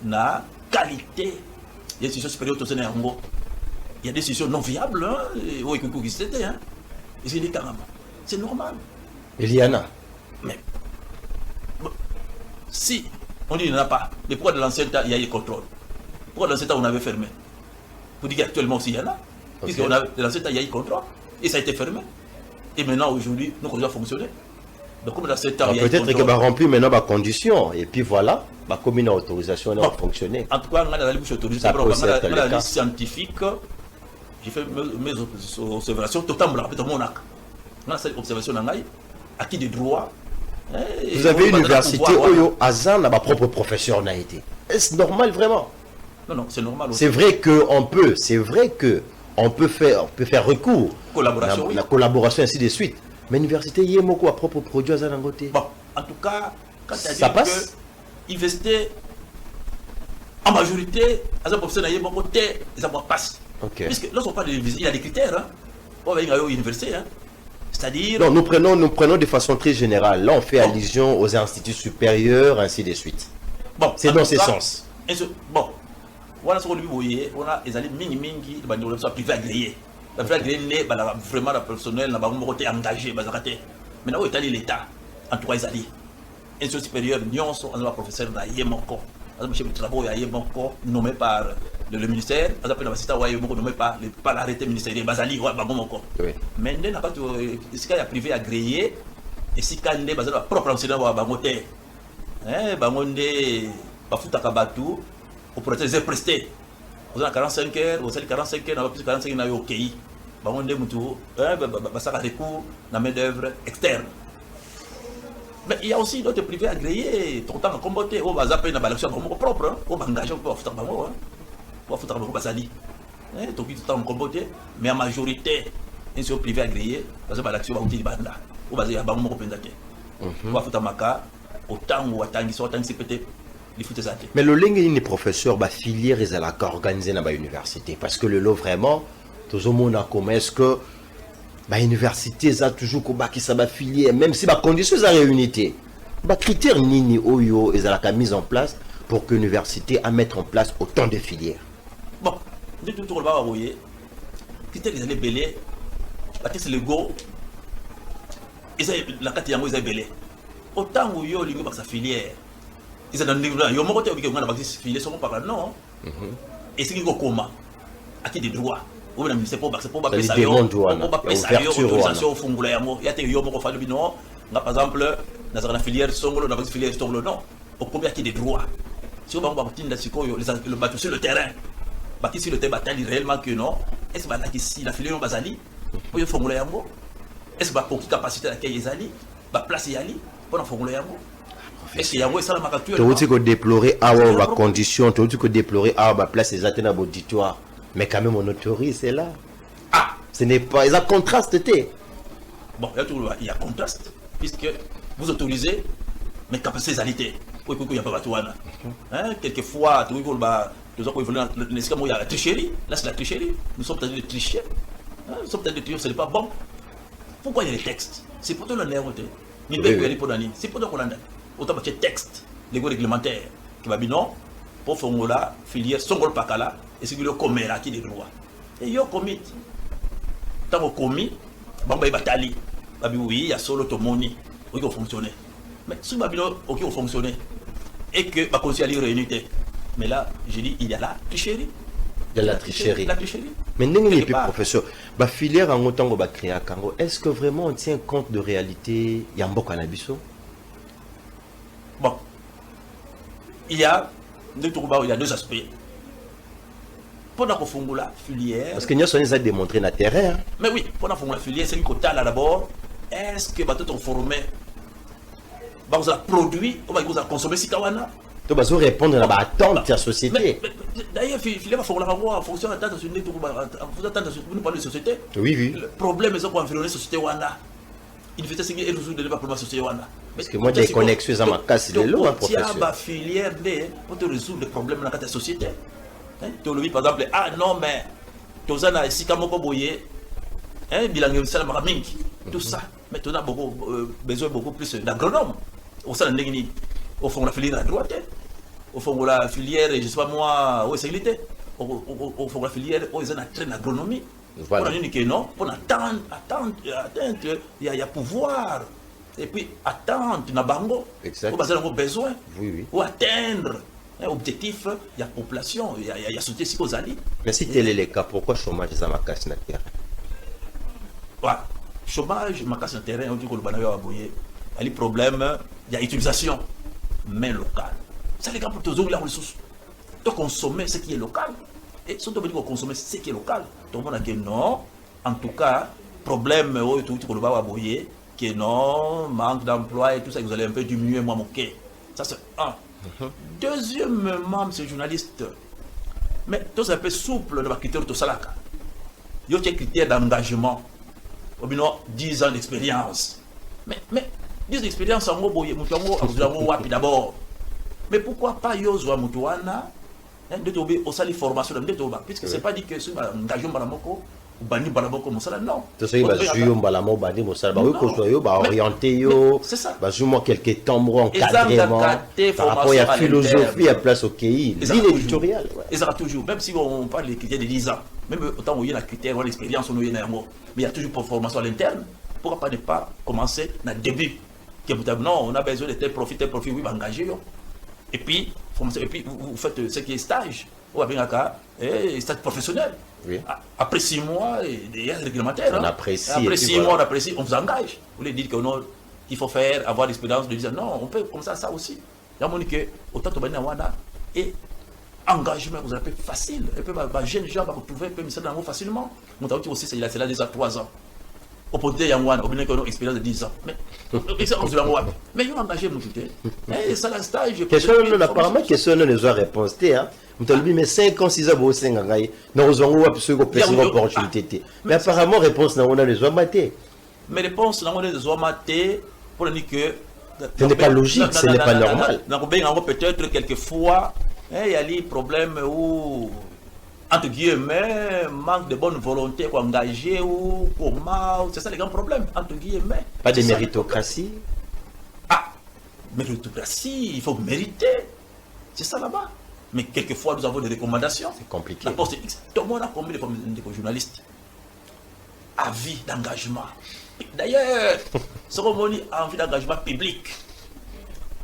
na qualité il y a des institutions supérieures to sene ngo il y a des institutions non viables hein oui que c'était hein et c'est des caramba c'est normal Eliana mais si on dit qu'il n'y en a pas, mais pourquoi de l'ancien temps il y a eu contrôle? Pourquoi de l'ancien temps on avait fermé? Vous dites qu'actuellement aussi il y en a, puisque de l'ancien temps il y a eu contrôle et ça a été fermé. Et maintenant aujourd'hui, nous continuons à fonctionner. Donc comme de l'ancien temps il y a eu peut-être qu'il va remplir maintenant ma condition et puis voilà, ma commune autorisation va fonctionner. En tout cas, on a la bouche autorisée, on a la liste scientifique, j'ai fait mes observations totalement rapide au Monac. On a cette observation dans acquis des droits. Vous avez une université Oyo Azan n'a pas propre professeur n'a été. Est-ce normal vraiment? Non, c'est normal aussi. C'est vrai que on peut faire recours. Collaboration, la collaboration ainsi de suite. Mais l'université y est moko à propre produit Azan en côté. Bon, en tout cas, quand ça passe. Investir en majorité, Azan professeur n'a y est moko côté, ça passe. OK. Puisque lorsqu'on parle de l'université, il y a des critères hein. On va y aller à l'université hein. C'est-à-dire... Non, nous prenons de façon très générale. Là, on fait allusion aux instituts supérieurs, ainsi de suite. Bon, c'est dans ce sens. Bon, voilà ce qu'on lui voyait. On a les alliés mini-mingi, les soit privé agréé. La privé agréé, vraiment, la personnel, la baron côté engagé, maintenant, où est allé l'État? En tout cas, les alliés. Institut supérieur, nous sommes professeur d'Ayemoko. Le chef de travaux est nommé par le ministère, nommé par l'arrêté ministériel Bazali. Mais il n'y a pas de privé agréé et si il y a un propre enseignant, il y a on pourrait les prester. Vous avez 45 heures, vous avez 45 heures, plus 45 heures, OK. On a des cours de main-d'œuvre externe. Mais il y a aussi d'autres privés agréés, tout le temps combattre, on va zapper dans l'action propre, on va engager pour faire bango, pour faire bango basali. Tout le temps combattre, mais en majorité, un seul privé agréé, parce que l'action va utiliser banda, on va dire bango pendate. On va faire maka, autant ou autant soit autant c'est peut-être les foutes ça. Mais le lingue professeur ba filière ils allaient organiser dans la université parce que le lot vraiment tout le monde a comme est-ce que bah université ça toujours combat qui ça va filière même si bah conditions ça réunité bah critères nini oyo ils allaient mise en place pour que l'université a mettre en place autant de filières. Bon de tout le bas voyez critères ils allaient belé la tête le go ils la carte yango ils allaient belé autant où yo lingue sa filière ils allaient dans yo moko te obi que on a filière sont pas non et c'est qui go comment à qui des droits ou même c'est pas Ça ça lui demande, Johanna. pas Il y a ça ouverture, autorisation au fongula yango ya te yo moko fa le bino nga par exemple dans la filière songolo dans la filière songolo non au combien qui des droits si on va tinda sikoyo le bateau sur le terrain bâti sur le terrain batali réellement que non est-ce que ici la filière bazali pour yo fongula yango est-ce que pour qui capacité à accueillir ezali ba place yali pour na fongula yango est-ce que yango ça la makatuel tu veux que déplorer avoir condition tu veux que déplorer avoir place exacte dans l'auditoire mais quand même on autorise c'est là ce n'est pas ça contraste bon il y a contraste puisque vous autorisez mais capacité égalité oui il y a pas batouana hein quelquefois tu vois bah nous avons évolué il y a la tricherie là c'est la tricherie nous sommes en train de tricher nous sommes en train de tricher ce n'est pas bon pourquoi il y a les textes c'est pour tout le nerf c'est pour tout le nerf autant que texte les réglementaires qui va bien non pour faire la filière songol pakala et c'est le commerce qui des droits et yo commit tant que commis bon bah batali bah oui il y a solo tomoni qui va fonctionner mais si bah ok va fonctionner et que bah conseiller les réunité mais là je dis il y a la tricherie la tricherie mais n'est plus professeur bah filière en autant que bah créer à Congo est-ce que vraiment on tient compte de réalité yambo cannabiso bon il y a deux aspects. Pendant qu'on fonde la filière. Parce que nous avons démontré dans le terrain. Mais oui, pendant qu'on fonde la filière, c'est une quota là d'abord. Est-ce que vous avez formé, vous avez produit, vous avez consommé si kawana? Tu vas répondre à l'attente de la société. D'ailleurs, la filière va faire en fonction de l'attente de vous parlez de société. Oui. Le problème, c'est qu'on environner la société wana. Il fait signer et résoudre le problème de la société wana. Parce que moi, j'ai connexion à ma casse de l'eau, professeur. Tu as filière pour te résoudre le problème dans la société. Tu as par exemple, ah non, mais tu as ici comme boye, bilan ça tout ça. Mais tu as besoin beaucoup plus d'agronomes. Au fond, la filière à droite, au fond, la filière, je ne sais pas moi, où est-ce qu'il était. Au fond, la filière, où ils ont un train d'agronomie. Voilà. Pour attendre, il y a pouvoir. Et puis attendre na bango pour baser nos besoins ou atteindre un objectif il y a population il y a société si aux alliés mais si tel est le cas pourquoi chômage est ma casse na terre chômage ma casse na terrain on dit que le banayo aboyer il y a problème il y a utilisation main locale ça les gars pour tous les ressources de consommer ce qui est local et surtout de consommer ce qui est local donc on a dit non en tout cas problème où tout le bas aboyer que non, manque d'emploi et tout ça, vous allez un peu diminuer moi mon quai. Ça c'est un. Deuxièmement, monsieur journaliste, mais tout ça un peu souple dans le critère de Salaka. Il y a des critères d'engagement. Au moins 10 ans d'expérience. Mais 10 ans d'expérience en gros, d'abord. Mais pourquoi pas Yozo Moutouana de tomber au salle de formation de puisque c'est pas dit que c'est un engagement dans la moko. Bani balaboko mosala non. Tu sais bah juyo balamo bani mosala bah oui ko yo bah orienté yo bah joue-moi quelques temps moi encadrement par rapport à la philosophie à place au KI ligne éditoriale et ça toujours même si on parle des critères de 10 ans même autant où il y a la critère ou l'expérience on y a mais il y a toujours pour formation à l'interne pourquoi pas ne pas commencer dans le début que non on a besoin de tel profil oui engagé et puis vous faites ce qui est stage ou avec un cas stage professionnel. Oui. Après 6 mois, il y a des réglementaires. On apprécie. Après 6 mois, on apprécie, on vous engage. Vous voulez dire qu'il faut avoir l'expérience de dire non, on peut comme ça aussi. Il y a mon que autant que et engagement, vous avez facile. Et puis, les jeunes gens vont retrouver facilement. Mon temps aussi, c'est là déjà 3 ans. Au point de dire, on a une expérience de 10 ans. Mais il y a engagé, mon tuteur. Et ça, la stage. Question, apparemment, question, les réponse. Mais 5 ans, 6 ans, vous avez nous avons une opportunité. Mais apparemment, réponse, on a les hommes matés. Mais réponse, on a les hommes matés pour dire que. Ce n'est pas logique, ce n'est pas normal. Peut-être quelquefois, il y a des problèmes où, entre guillemets, manque de bonne volonté pour engager ou comment. C'est ça les grands problèmes, entre guillemets. Pas de méritocratie. Ah, méritocratie, il faut mériter. C'est ça là-bas. Mais quelquefois, nous avons des recommandations. C'est compliqué. La poste X. Tout le monde a combien de journalistes? Avis d'engagement. D'ailleurs, cérémonie envie d'engagement public.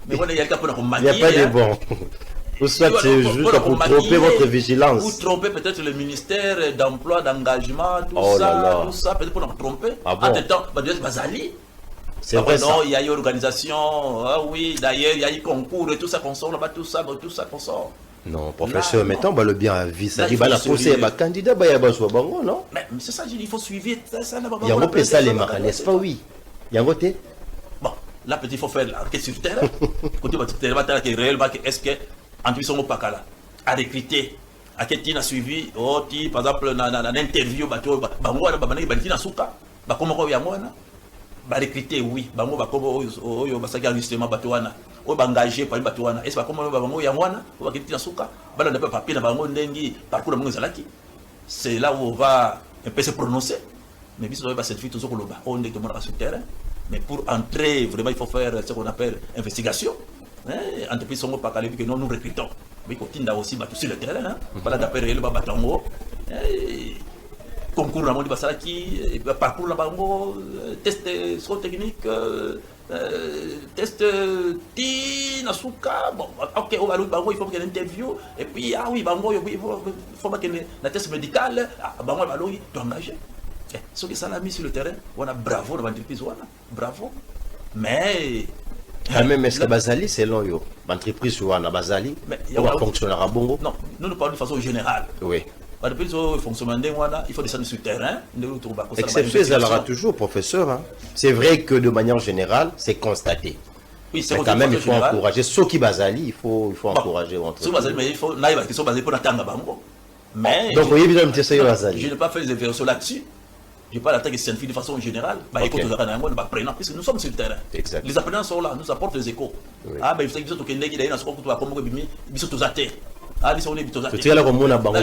Mais voilà, il y a pas de bon. Ou soit c'est juste pour tromper votre vigilance. Ou tromper peut-être le ministère d'emploi, d'engagement, tout Oh là là. ça, peut-être pour nous tromper. Ah bon? En même temps, Bazali. C'est vrai ça. Non, il y a eu organisation, ah oui, d'ailleurs, il y a eu concours et tout ça qu'on sort là-bas, tout ça qu'on sort. Non, professeur, Là, maintenant, bah, le bien à vie, ça Là, dit, il bah, faut la sérieux. procès, bah, candidat, bah, il y a besoin de bango, non? Mais c'est ça, il faut suivre ça. Il y a un peu ça, les marins, n'est-ce pas, oui? Il y a un côté? Bon, là, peut-être il faut faire l'enquête sur le terrain. Côté sur le terrain, réellement, est-ce que, en plus, on pas là, à recruter, à quel temps a suivi, par exemple, dans l'interview, bango, na souka, comment on y a moi, bah recruter, oui, bango, comment on va justement, batoana. On va engager par Batouana. Est-ce que comme on va engager Yamwana, on va quitter la souka, on n'a pas papier dans Bango Ndengi, parcours de Mongzalaki. C'est là où on va un peu se prononcer. Mais bis on va cette fille toujours au bas, on est tout le monde sur le terrain. Mais pour entrer, vraiment, il faut faire ce qu'on appelle investigation. Entreprise sont pas calées que nous recrutons. Mais il continue aussi sur le terrain. Pas là d'après le Batango. Concours dans le Basalaki, parcours dans Bango, test technique. Test Nasuka, bon, ok, on va il faut qu'il y ait une interview, et puis, ah oui, bango, il faut qu'il y ait un test médical, bango, il doit engager. Ce que ça l'a mis sur le terrain, on a bravo dans l'entreprise, bravo. Mais. Quand même, est-ce que Bazali, c'est long, yo? L'entreprise, on a Bazali, on va fonctionner à Bongo? Non, nous parlons de façon générale. Oui. Depuis le fonctionnement il faut descendre sur le terrain. Exception, ça l'aura toujours, professeur. Hein. C'est vrai que de manière générale, c'est constaté. Oui, c'est quand même, il faut encourager. Ceux qui Bazali, il faut encourager. Ceux Bazali, mais il faut. Là, ils sont basés pour l'attendre. Mais. Donc, vous voyez bien, M. Bazali. Je n'ai pas fait des vérifications là-dessus. Je n'ai pas l'attaque scientifique de façon générale. Écoute, nous apprenons, puisque nous sommes sur le terrain. Exact. Les apprenants sont là, nous apportent des échos. Ah, ben, il faut que vous ayez des gens qui sont tous athées. Ah, ils sont les bitons. Tu es là comme on a bango.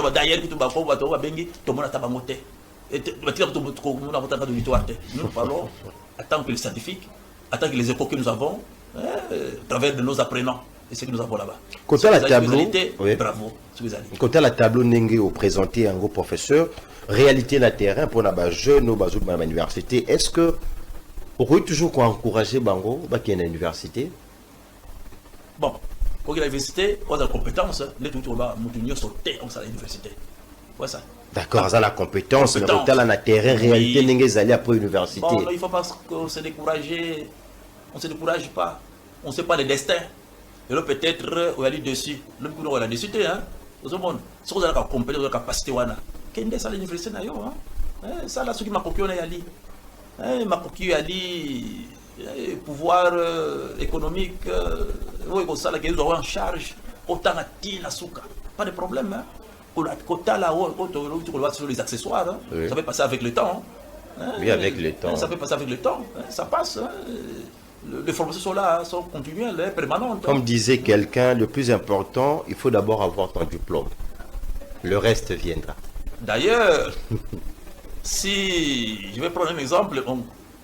D'ailleurs, tu vas faire tout bengi, tout le monde a tabamoté. Et tu vas dire que tout le monde a voté de victoire. Nous parlons, attends que les scientifiques, attends que les échos que nous avons, à travers de nos apprenants, et ce que nous avons là-bas. Côté la tableau, bravo. Côté la tableau Nengue au présenté un gros professeur, réalité na terrain pour les jeunes au bazou de ma université. Est-ce que vous pouvez toujours encourager bango qui est à l'université? Bon. Pour l'université, on a la compétence, les tout va monter sauter comme ça à l'université. Ouais ça. D'accord, ça la compétence, mais on a la terrain réalité n'engage aller après l'université. Bon, il faut pas qu'on se décourage, on se décourage pas, on ne sait pas le destin. Et là peut-être on va aller dessus, le coup on va dessus hein. Tout le monde, si on a la compétence, la capacité wana. Qu'est-ce ça l'université na yo hein? Ça là ce qui m'a coquille on a ali. Ma coquille ali pouvoir économique, oui, ça là qu'ils auront en charge autant à Tina Souka, pas de problème. Hein. Quota là, tu vois sur les accessoires, hein. Oui. Ça peut passer avec le temps. Hein. Oui, avec le temps. Ça peut passer avec le temps, hein. Ça passe. Hein. Les formations sont là, hein, sont continuelles, permanentes. Comme disait quelqu'un, le plus important, il faut d'abord avoir ton diplôme. Le reste viendra. D'ailleurs, si je vais prendre un exemple,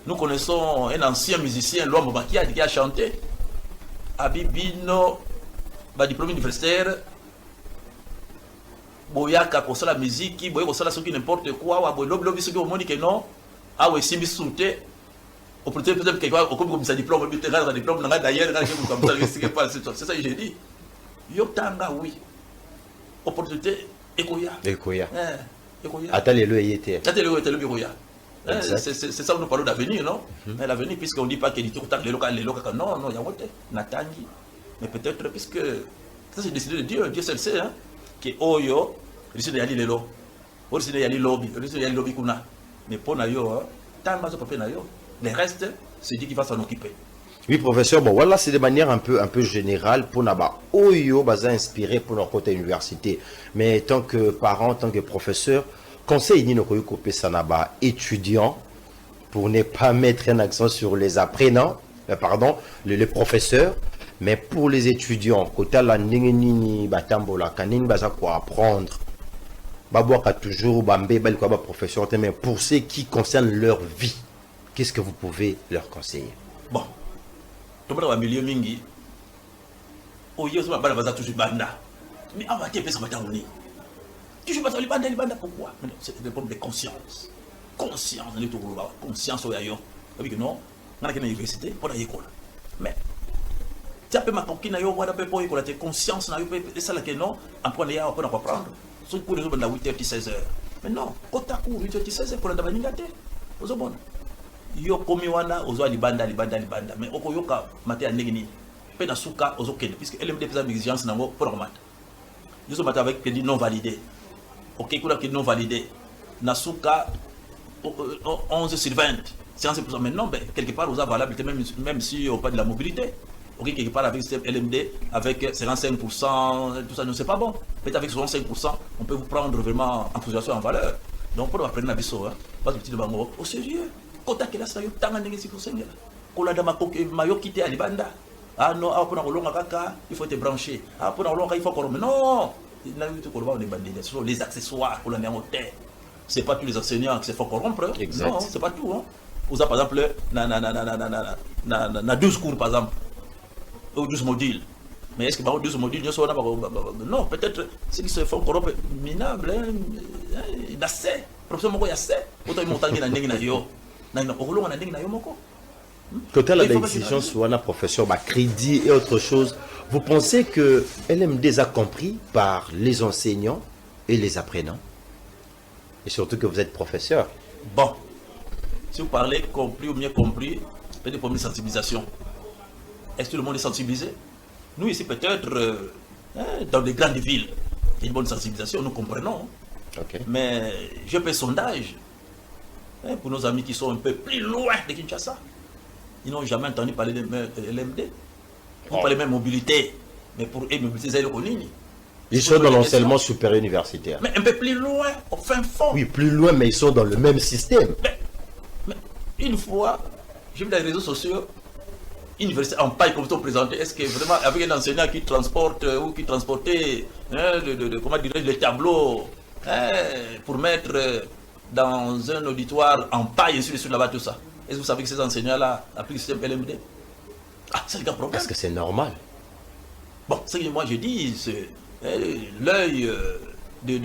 nous connaissons un ancien musicien, Luambo Makia, qui a chanté Abibino, diplôme universitaire, Boyaka, pour ça la musique, Boyaka, pour ça ce qui n'importe quoi, Boyaka, ce qui au monde que non, ah oui, si je suis au peut-être que comme ça diplôme, diplôme, d'ailleurs, c'est ça que j'ai dit. Yotanga, oui. Opportunité, Ekoya. Ekoya. Attendez le était. Attendez le bureau. C'est ça où nous parlons d'avenir, non? Mais l'avenir, puisqu'on ne dit pas qu'il y a les locaux, non, il y a Natangi. Mais peut-être, puisque ça c'est décidé de Dieu seul sait, hein, que Oyo, risque de aller les lots, risque de aller lobby, risque de aller lobby kuna. Mais pour Nayo, tant de papier Nayo, le reste, c'est Dieu qui va s'en occuper. Oui, professeur, bon, voilà, c'est de manière un peu générale pour Naba. Oyo, baza inspiré pour notre côté université. Mais tant que parent, tant que professeur, conseil ni nokoyo kopé sanaba étudiants pour ne pas mettre un accent sur les apprenants, les professeurs, mais pour les étudiants, côté la ningeni batambola kanini baza quoi apprendre. Baboaka toujours bambé bal quoi professeur, mais pour ceux qui concernent leur vie, qu'est-ce que vous pouvez leur conseiller? Bon, tout le monde va milieu mingi. Oyo ça va baza toujours banda. Mais amaté pesa batangoni. Tu vas aller banda pourquoi? C'est un problème de conscience. Conscience, conscience au yayo. Parce que non, on a une université pour l'école. Mais tu peux ma coquine na yo wala pe pour la conscience na yo pe ça là que non en point ya on pas prendre sur pour les autres na 8h 16h mais non kotaku 8h 16h pour la baninga te ozobona yo komi wana ozo libanda mais okoyoka maté ya ndenge nini pe na suka ozokende puisque LMD pesa exigence nango pour remettre nous sommes avec crédit non validé ok kuna crédit non validé na suka 11 sur 20 100%, mais non, ben, quelque part, vous avez valable, même si on parle de la mobilité. Ok, quelque part, avec le LMD, avec 55%, tout ça, non, c'est pas bon. Peut-être avec 65%, on peut vous prendre vraiment en considération en valeur. Donc, pour apprendre la vie, pas de petit bango, au sérieux. Quand tu as ça, tu as un négocié pour Seigneur. Quand tu as maillot quitté à Libanda, ah non, ah, pour la kaka, il faut te brancher. Ah, pour la longue, il faut qu'on remet. Non, ce sont les accessoires pour la néanmoins. C'est pas tous les enseignants qui se font corrompre. Exact. Non, c'est pas tout. Hein. Vous avez par exemple, na 12 cours par exemple, ou 12 modules. Mais est-ce que par 12 modules, non, peut-être ceux qui se font corrompre, minables, il y a 7. Professeur Moko, il y a 7. Autant ils m'ont tangué dans le yo. Quand elle a l'exigence sur un professeur, crédit et autre chose, vous pensez que LMD a compris par les enseignants et les apprenants? Et surtout que vous êtes professeur. Bon. Si vous parlez compris ou mieux compris, peut-être des problèmes de sensibilisation. Est-ce que tout le monde est sensibilisé? Nous ici peut-être, dans les grandes villes, il y a une bonne sensibilisation, nous comprenons. Okay. Mais je fais sondage pour nos amis qui sont un peu plus loin de Kinshasa. Ils n'ont jamais entendu parler de LMD. Ils parlent même mobilité. Mais pour eux, mobilité, c'est le connu. Ils sont dans l'enseignement supérieur universitaire. Mais un peu plus loin, au fin fond. Oui, plus loin, mais ils sont dans le même système. Mais une fois, j'ai vu dans les réseaux sociaux, une université en paille comme on présenté. Est-ce que vraiment, avec un enseignant qui transporte ou qui transportait comment dirais-je, les tableaux pour mettre dans un auditoire en paille, ainsi de suite, là-bas, tout ça. Est-ce que vous savez que ces enseignants-là appliquent le système LMD? Ah, c'est le grand problème. Est-ce que c'est normal? Bon, ce que moi je dis, c'est l'œil de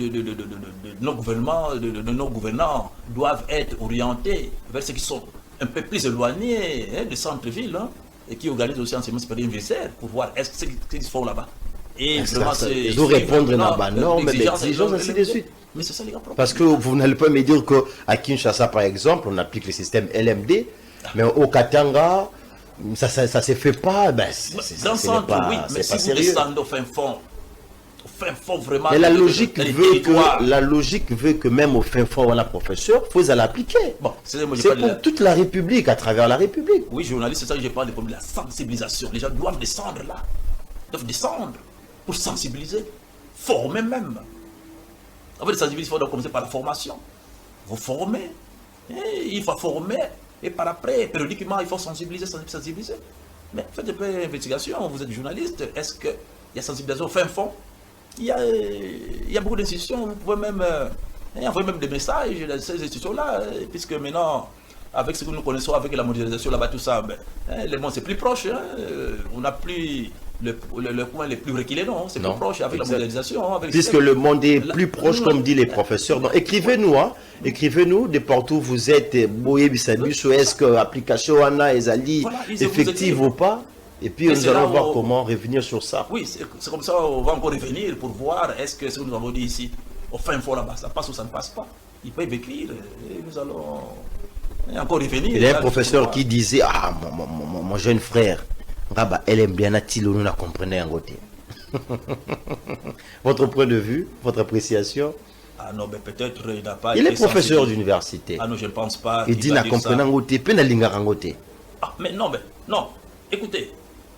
nos gouvernements, de nos gouvernants doivent être orientés vers ceux qui sont un peu plus éloignés des centres-villes et qui organisent aussi enseignement supérieur universitaire pour voir est-ce que ce qu'ils font là-bas. Et vraiment, c'est. Ils doivent répondre à la norme, l'exigence, ainsi de suite. Mais c'est ça les grands problèmes. Parce que vous n'allez pas me dire qu'à Kinshasa, par exemple, on applique le système LMD, mais au Katanga, ça ne se fait pas. Ben, dans le centre, oui, mais si vous descendez au fin fond vraiment. Mais la logique veut que même au fin fond, on a professeur, il faut l'appliquer. Bon, c'est pour toute la République, à travers la République. Oui, journaliste, c'est ça que je parle de la sensibilisation. Les gens doivent descendre là. Ils doivent descendre pour sensibiliser, former même. En fait, sensibiliser, il faut commencer par la formation. Vous formez, il faut former, et par après, périodiquement, il faut sensibiliser. Mais faites un peu d'investigation, vous êtes journaliste, est-ce qu'il y a sensibilisation au fin fond? Il y a beaucoup d'institutions, vous pouvez même envoyer même des messages dans ces institutions-là, puisque maintenant, avec ce que nous connaissons, avec la modernisation là-bas, tout ça, le monde c'est plus proche, on n'a plus le point le plus reculé, non, c'est plus proche avec la modernisation. Puisque le monde est plus proche, comme disent les professeurs. Donc, écrivez-nous, écrivez-nous de partout où vous êtes, est-ce que l'application est effective ou pas? Et puis nous allons voir comment revenir sur ça. Oui, c'est comme ça, on va encore revenir pour voir est-ce que ce que nous avons dit ici, au fin fond là-bas, ça passe ou ça ne passe pas. Ils peuvent écrire et nous allons encore revenir. Il y a un professeur qui disait, mon jeune frère, elle aime bien Attilo, nous la comprenons en côté. Votre point de vue, votre appréciation? Ah non, mais peut-être il n'a pas. Il est professeur d'université. Ah non, je ne pense pas. Il dit, na comprenons en côté, puis na linga en côté. Ah, mais non, écoutez.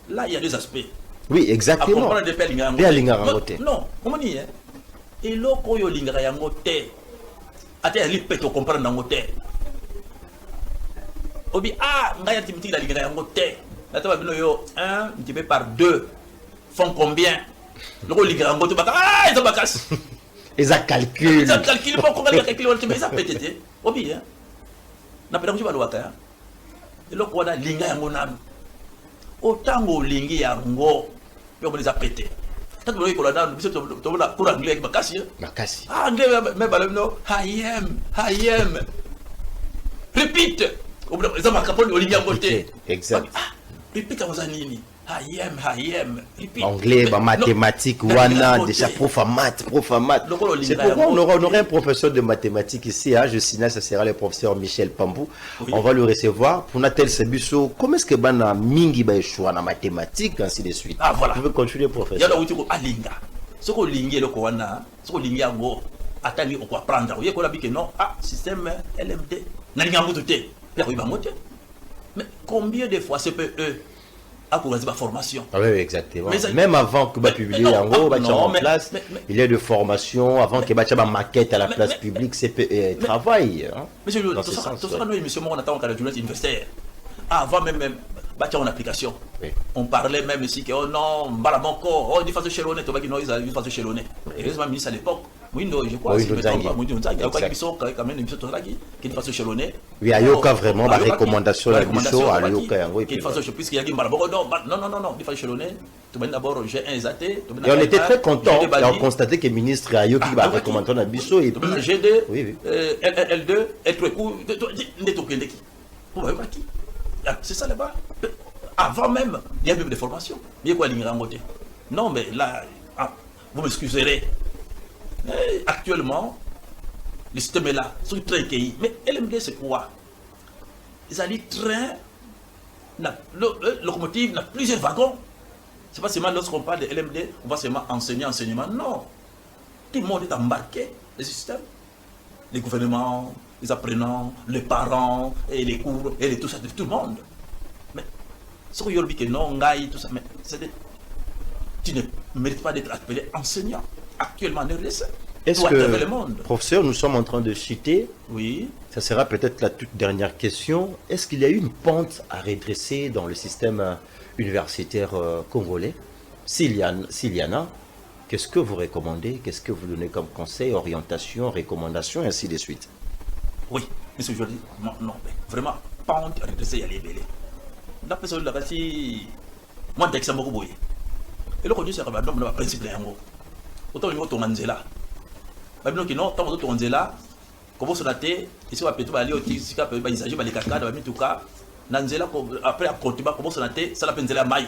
Là, il y a deux aspects. Oui, exactement. À comprendre de faire l'ingarangote. Non, comment dire? Et là, quand il y a l'ingarangote, attends, il peut comprendre l'ingarangote. Obi, il y a l'ingarangote. Attends, un multiplié par 2 font combien? Le l'ingarangote, ils ont pas casse. Ils ont calculé. Ils ont calculé, pas comment ils ont calculé, mais ça peut être. Obi, n'a pas de quoi. Et là, quand il y a l'ingarangote, autant au lingi yango yo les a pété tant que ko la dans biso to la pour anglais bakasi anglais mais balem no I am repeat au bout ça marque pas au lingi yango té exact repeat à nini ayem. Et puis, Anglais, mais- mathématiques, non, wana, non, déjà non, prof à maths. Le C'est pourquoi on aurait un professeur de mathématiques ici, hein, je signale, ça sera le professeur Michel Pambou. Oui. On va le recevoir. Pour Natel Sebusso, comment est-ce que Bana Mingi va échouer en mathématiques, ainsi de suite. Ah, voilà. Vous pouvez continuer, Il y a professeur. là où tu dis alinga. Ce qu'on lingue le kowana, ce qu'on lingue ngo atani on quoi prendre. Il y a qu'on a dit que non, système LMD. Nalinga moutoté. Là oui ba moté. Mais combien de fois CPE a pour la formation? Ah oui, exactement. Mais ça- Même avant que va mais publier non, en gros, ah, non, en mais- place, mais- il y a de formation avant que va maquette à la place mais- publique, CPE travail. Hein, Monsieur, dans tout ce ça, sens, tout ça, ouais. nous émissions, on attend qu'à la journée universitaire. Avant même, bâtir en application. Oui. On parlait même ici que, oh non, Mbalamonko, oh, il faut se chelonner, tu vois qu'il faut se chelonner. Et heureusement, le ministre à l'époque, Mouindo, je crois, Oui, si je me trompe pas, Nzangi. Mouindo Nzangi, il y a Exact. quand même une émission qui faut se chelonner. Oui, à Yoka, vraiment, la recommandation, la mission, à Yoka, oui, Qu'il fasse, puisqu'il y a dit Mbalamonko, non, il faut se chelonner. Tu vas d'abord, j'ai un ZAT. Et on était très contents, et on constatait que le ministre a Yoki va recommander la mission et puis. G2, Oui, oui. L2, L3, c'est ça là-bas. Avant même, il y a même des formations. Il y a quoi l'ingrangoté? Non, mais là, vous m'excuserez. Actuellement, le système est là, c'est un train qui. Mais LMD, c'est quoi? Ils ont dit train, locomotive, n'a plusieurs wagons. C'est pas seulement lorsqu'on parle de LMD, on va seulement enseignement. Non. Tout le monde est embarqué, le système. Les gouvernements, les apprenants, les parents, et les cours, et tout ça, tout le monde. Mais ce qu'on dit que non, tout ça, mais tu ne mérites pas d'être appelé enseignant. Actuellement, en RDC. Est-ce le que, monde. professeur, nous sommes en train de citer, Oui. ça sera peut-être la toute dernière question, est-ce qu'il y a eu une pente à redresser dans le système universitaire congolais? S'il y en a, qu'est-ce que vous recommandez? Qu'est-ce que vous donnez comme conseil, orientation, recommandation, et ainsi de suite? Oui, monsieur Jordi, non, mais vraiment, pente à redresser, il y a les bélés. La personne là, si moi, dès que ça m'a rebouillé. Et le conduit, c'est le principe de l'ango. Autant il y a ton anzela. Babino qui non, tant que ton anzela, comment se dater, ici on va peut-être aller au Tisika, il s'agit de les cascades, en tout cas, Nanzela, après à continuer, comment se dater, ça la peine de la maille.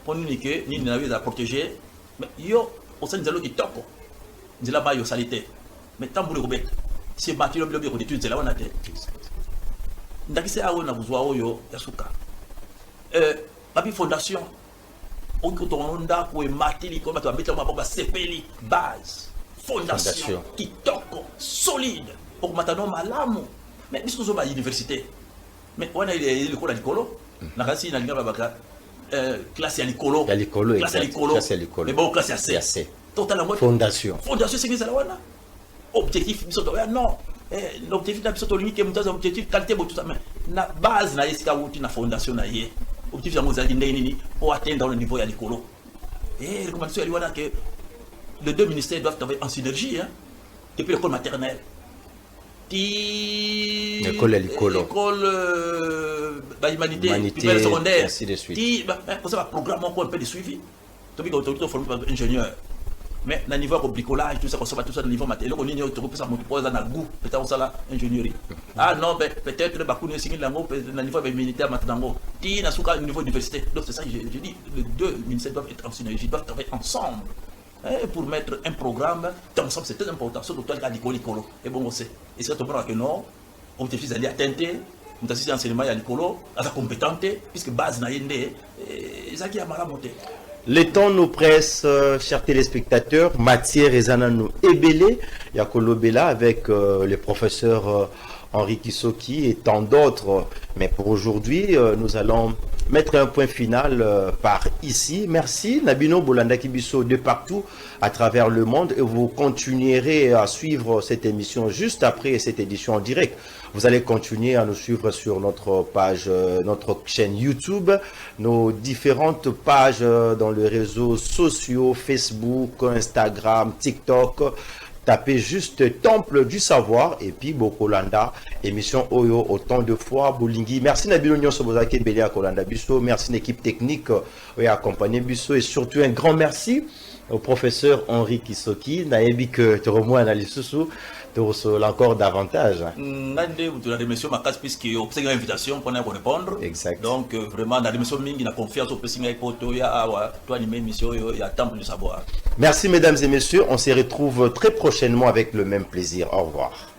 Pour nous que ni n'avons à protéger, mais yo, au sein de l'eau qui toque, de la maille au salité. Mais tant que vous le c'est bâti le bloc d'études, c'est là où on a été. Ndakise a on a besoin yo yasuka. Babi fondation. On kotonda ko matili ko bato mettre ma bomba sepeli base. Fondation qui toque solide pour matano malamu. Mais biso zo ba université. Mais on a le cours à l'écolo. Na kasi na linga babaka classe à l'écolo. Classe à l'écolo. Mais bon classe à C. Totalement Fondation. Fondation c'est que ça là. Objectif biso non. L'objectif de biso tolini ke mutaza objectif qualité tout ça mais na base na esika wuti na fondation na ye. Objectif yango zali ndeni pour atteindre le niveau ya l'écolo. Et recommandation elle wana que les deux ministères doivent travailler en synergie hein. Depuis l'école maternelle. L'école à l'écolo. L'école humanité, primaire secondaire. Ainsi de suite. Pour ça, programme encore un peu de suivi. Tu as dit formé par ingénieur. Mais dans le niveau de bricolage, tout ça, tout ça, le niveau matériel, on est tout ça, on a goût, peut-être ça là, ingénierie. Ah non, peut-être le bac universitaire, dans le niveau militaire, maintenant, qui n'a pas niveau d'université. Donc c'est ça, je dis, les deux ministères doivent être en synergie, doivent travailler ensemble. Pour mettre un programme d'ensemble, c'est très important, surtout dans le cas d'école. Et bon, on sait. Et c'est tout que non, on te fait aller atteindre, on t'a dit enseignement à l'école, à la compétence, puisque base n'a rien et ça qui a mal à monter. Le temps nous presse, chers téléspectateurs. Matière Ezananou Ebele, Yakolobela avec le professeur Henri Kisoki et tant d'autres. Mais pour aujourd'hui, nous allons mettre un point final par ici. Merci Nabino Bolanda Kibiso de partout à travers le monde et vous continuerez à suivre cette émission juste après cette édition en direct. Vous allez continuer à nous suivre sur notre page, notre chaîne YouTube, nos différentes pages dans les réseaux sociaux, Facebook, Instagram, TikTok. Tapez juste Temple du Savoir et puis Bokolanda, émission Oyo autant de fois Bolingi. Merci Nabilo Nyon Sobozake Belia Kolanda Busso. Merci l'équipe technique qui a accompagné Busso et surtout un grand merci au professeur Henri Kisoki. Naebi que te remois analyse sous là encore davantage. Nande, vous la remercie ma casse puisque vous avez une invitation pour nous répondre. Exact. Donc vraiment, la remercie mingi, la confiance au pressing et pour toi, toi animer émission, il y a Temple du Savoir. Merci mesdames et messieurs, on se retrouve très prochainement avec le même plaisir. Au revoir.